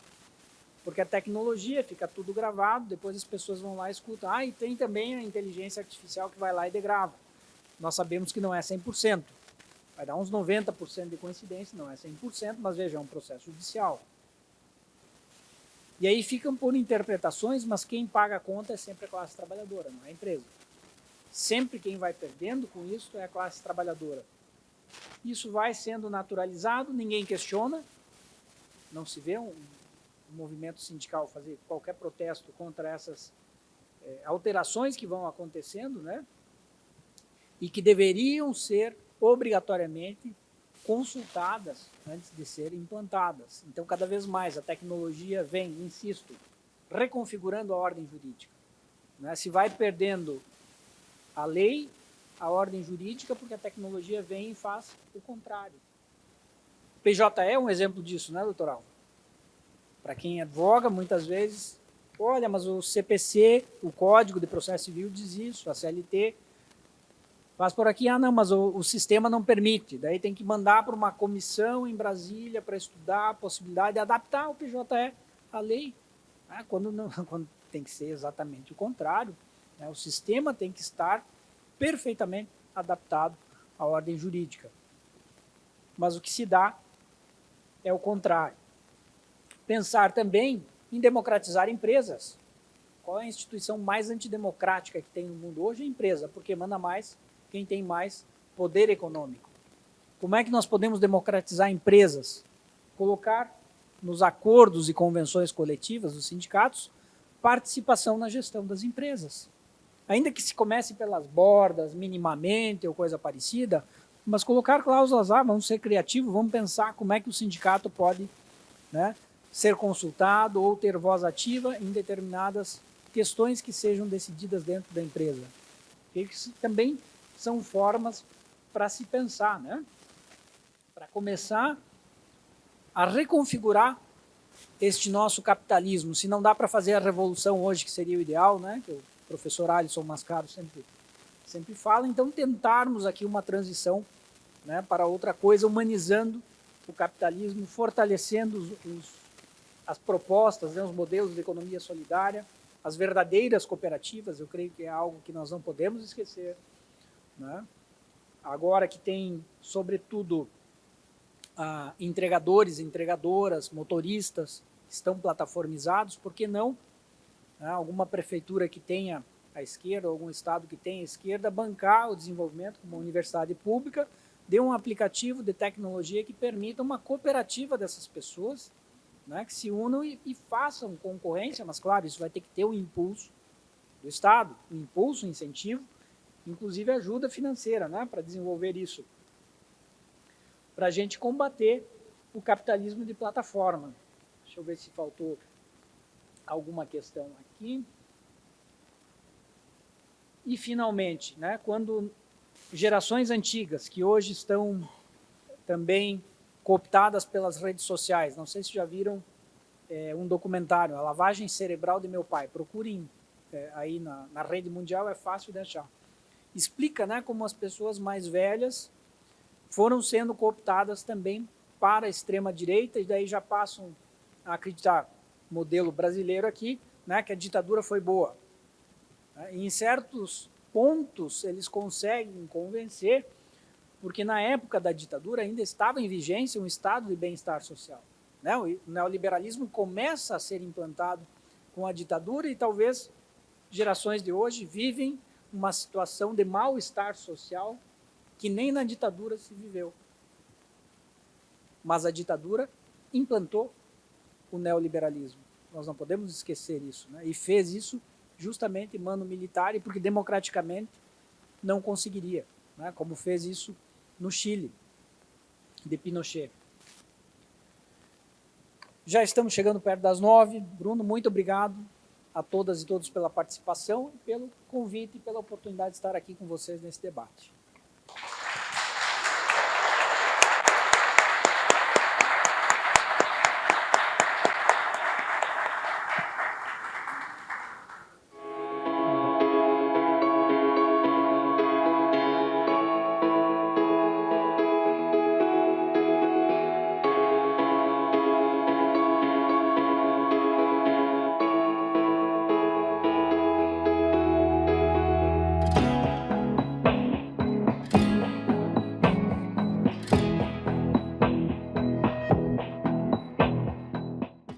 porque a tecnologia fica tudo gravado, depois as pessoas vão lá e escutam. Ah, e tem também a inteligência artificial que vai lá e degrava. Nós sabemos que não é 100%. Vai dar uns 90% de coincidência, não é 100%, mas veja, é um processo judicial. E aí ficam por interpretações, mas quem paga a conta é sempre a classe trabalhadora, não é a empresa. Sempre quem vai perdendo com isso é a classe trabalhadora. Isso vai sendo naturalizado, ninguém questiona, não se vê um movimento sindical fazer qualquer protesto contra essas alterações que vão acontecendo, né? E que deveriam ser obrigatoriamente consultadas antes de serem implantadas. Então, cada vez mais a tecnologia vem, insisto, reconfigurando a ordem jurídica. Né? Se vai perdendo a lei, a ordem jurídica, porque a tecnologia vem e faz o contrário. O PJ é um exemplo disso, né, doutor Alva? Para quem advoga, muitas vezes, olha, mas o CPC, o Código de Processo Civil diz isso, a CLT faz por aqui, ah, não, mas o sistema não permite. Daí tem que mandar para uma comissão em Brasília para estudar a possibilidade de adaptar o PJE à lei. Quando tem que ser exatamente o contrário. Né? O sistema tem que estar perfeitamente adaptado à ordem jurídica. Mas o que se dá é o contrário. Pensar também em democratizar empresas. Qual é a instituição mais antidemocrática que tem no mundo hoje? É a empresa, porque manda mais quem tem mais poder econômico. Como é que nós podemos democratizar empresas? Colocar nos acordos e convenções coletivas dos sindicatos participação na gestão das empresas. Ainda que se comece pelas bordas, minimamente, ou coisa parecida, mas colocar cláusulas, vamos ser criativos, vamos pensar como é que o sindicato pode, né, ser consultado ou ter voz ativa em determinadas questões que sejam decididas dentro da empresa. Isso também são formas para se pensar, né? Para começar a reconfigurar este nosso capitalismo. Se não dá para fazer a revolução hoje, que seria o ideal, né? Que o professor Alisson Mascaro sempre fala, então tentarmos aqui uma transição, né, para outra coisa, humanizando o capitalismo, fortalecendo as propostas, né, os modelos de economia solidária, as verdadeiras cooperativas. Eu creio que é algo que nós não podemos esquecer. Né? Agora que tem, sobretudo, entregadores, entregadoras, motoristas, estão plataformizados, por que não, né, alguma prefeitura que tenha a esquerda, algum estado que tenha a esquerda, bancar o desenvolvimento como uma universidade pública, dê um aplicativo de tecnologia que permita uma cooperativa dessas pessoas, né, que se unam e façam concorrência, mas claro, isso vai ter que ter um impulso do Estado, um impulso, um incentivo, inclusive ajuda financeira, né, para desenvolver isso, para a gente combater o capitalismo de plataforma. Deixa eu ver se faltou alguma questão aqui. E, finalmente, né, quando gerações antigas, que hoje estão também cooptadas pelas redes sociais, não sei se já viram um documentário, A Lavagem Cerebral de Meu Pai, procurem aí na rede mundial, é fácil de achar. Explica, né, como as pessoas mais velhas foram sendo cooptadas também para a extrema-direita, e daí já passam a acreditar, modelo brasileiro aqui, né, que a ditadura foi boa. Em certos pontos, eles conseguem convencer, porque na época da ditadura ainda estava em vigência um estado de bem-estar social. O neoliberalismo começa a ser implantado com a ditadura e talvez gerações de hoje vivem uma situação de mal-estar social que nem na ditadura se viveu. Mas a ditadura implantou o neoliberalismo. Nós não podemos esquecer isso. E fez isso justamente mano militar, porque democraticamente não conseguiria, como fez isso no Chile, de Pinochet. Já estamos chegando perto das 9. Bruno, muito obrigado a todas e todos pela participação, pelo convite e pela oportunidade de estar aqui com vocês nesse debate.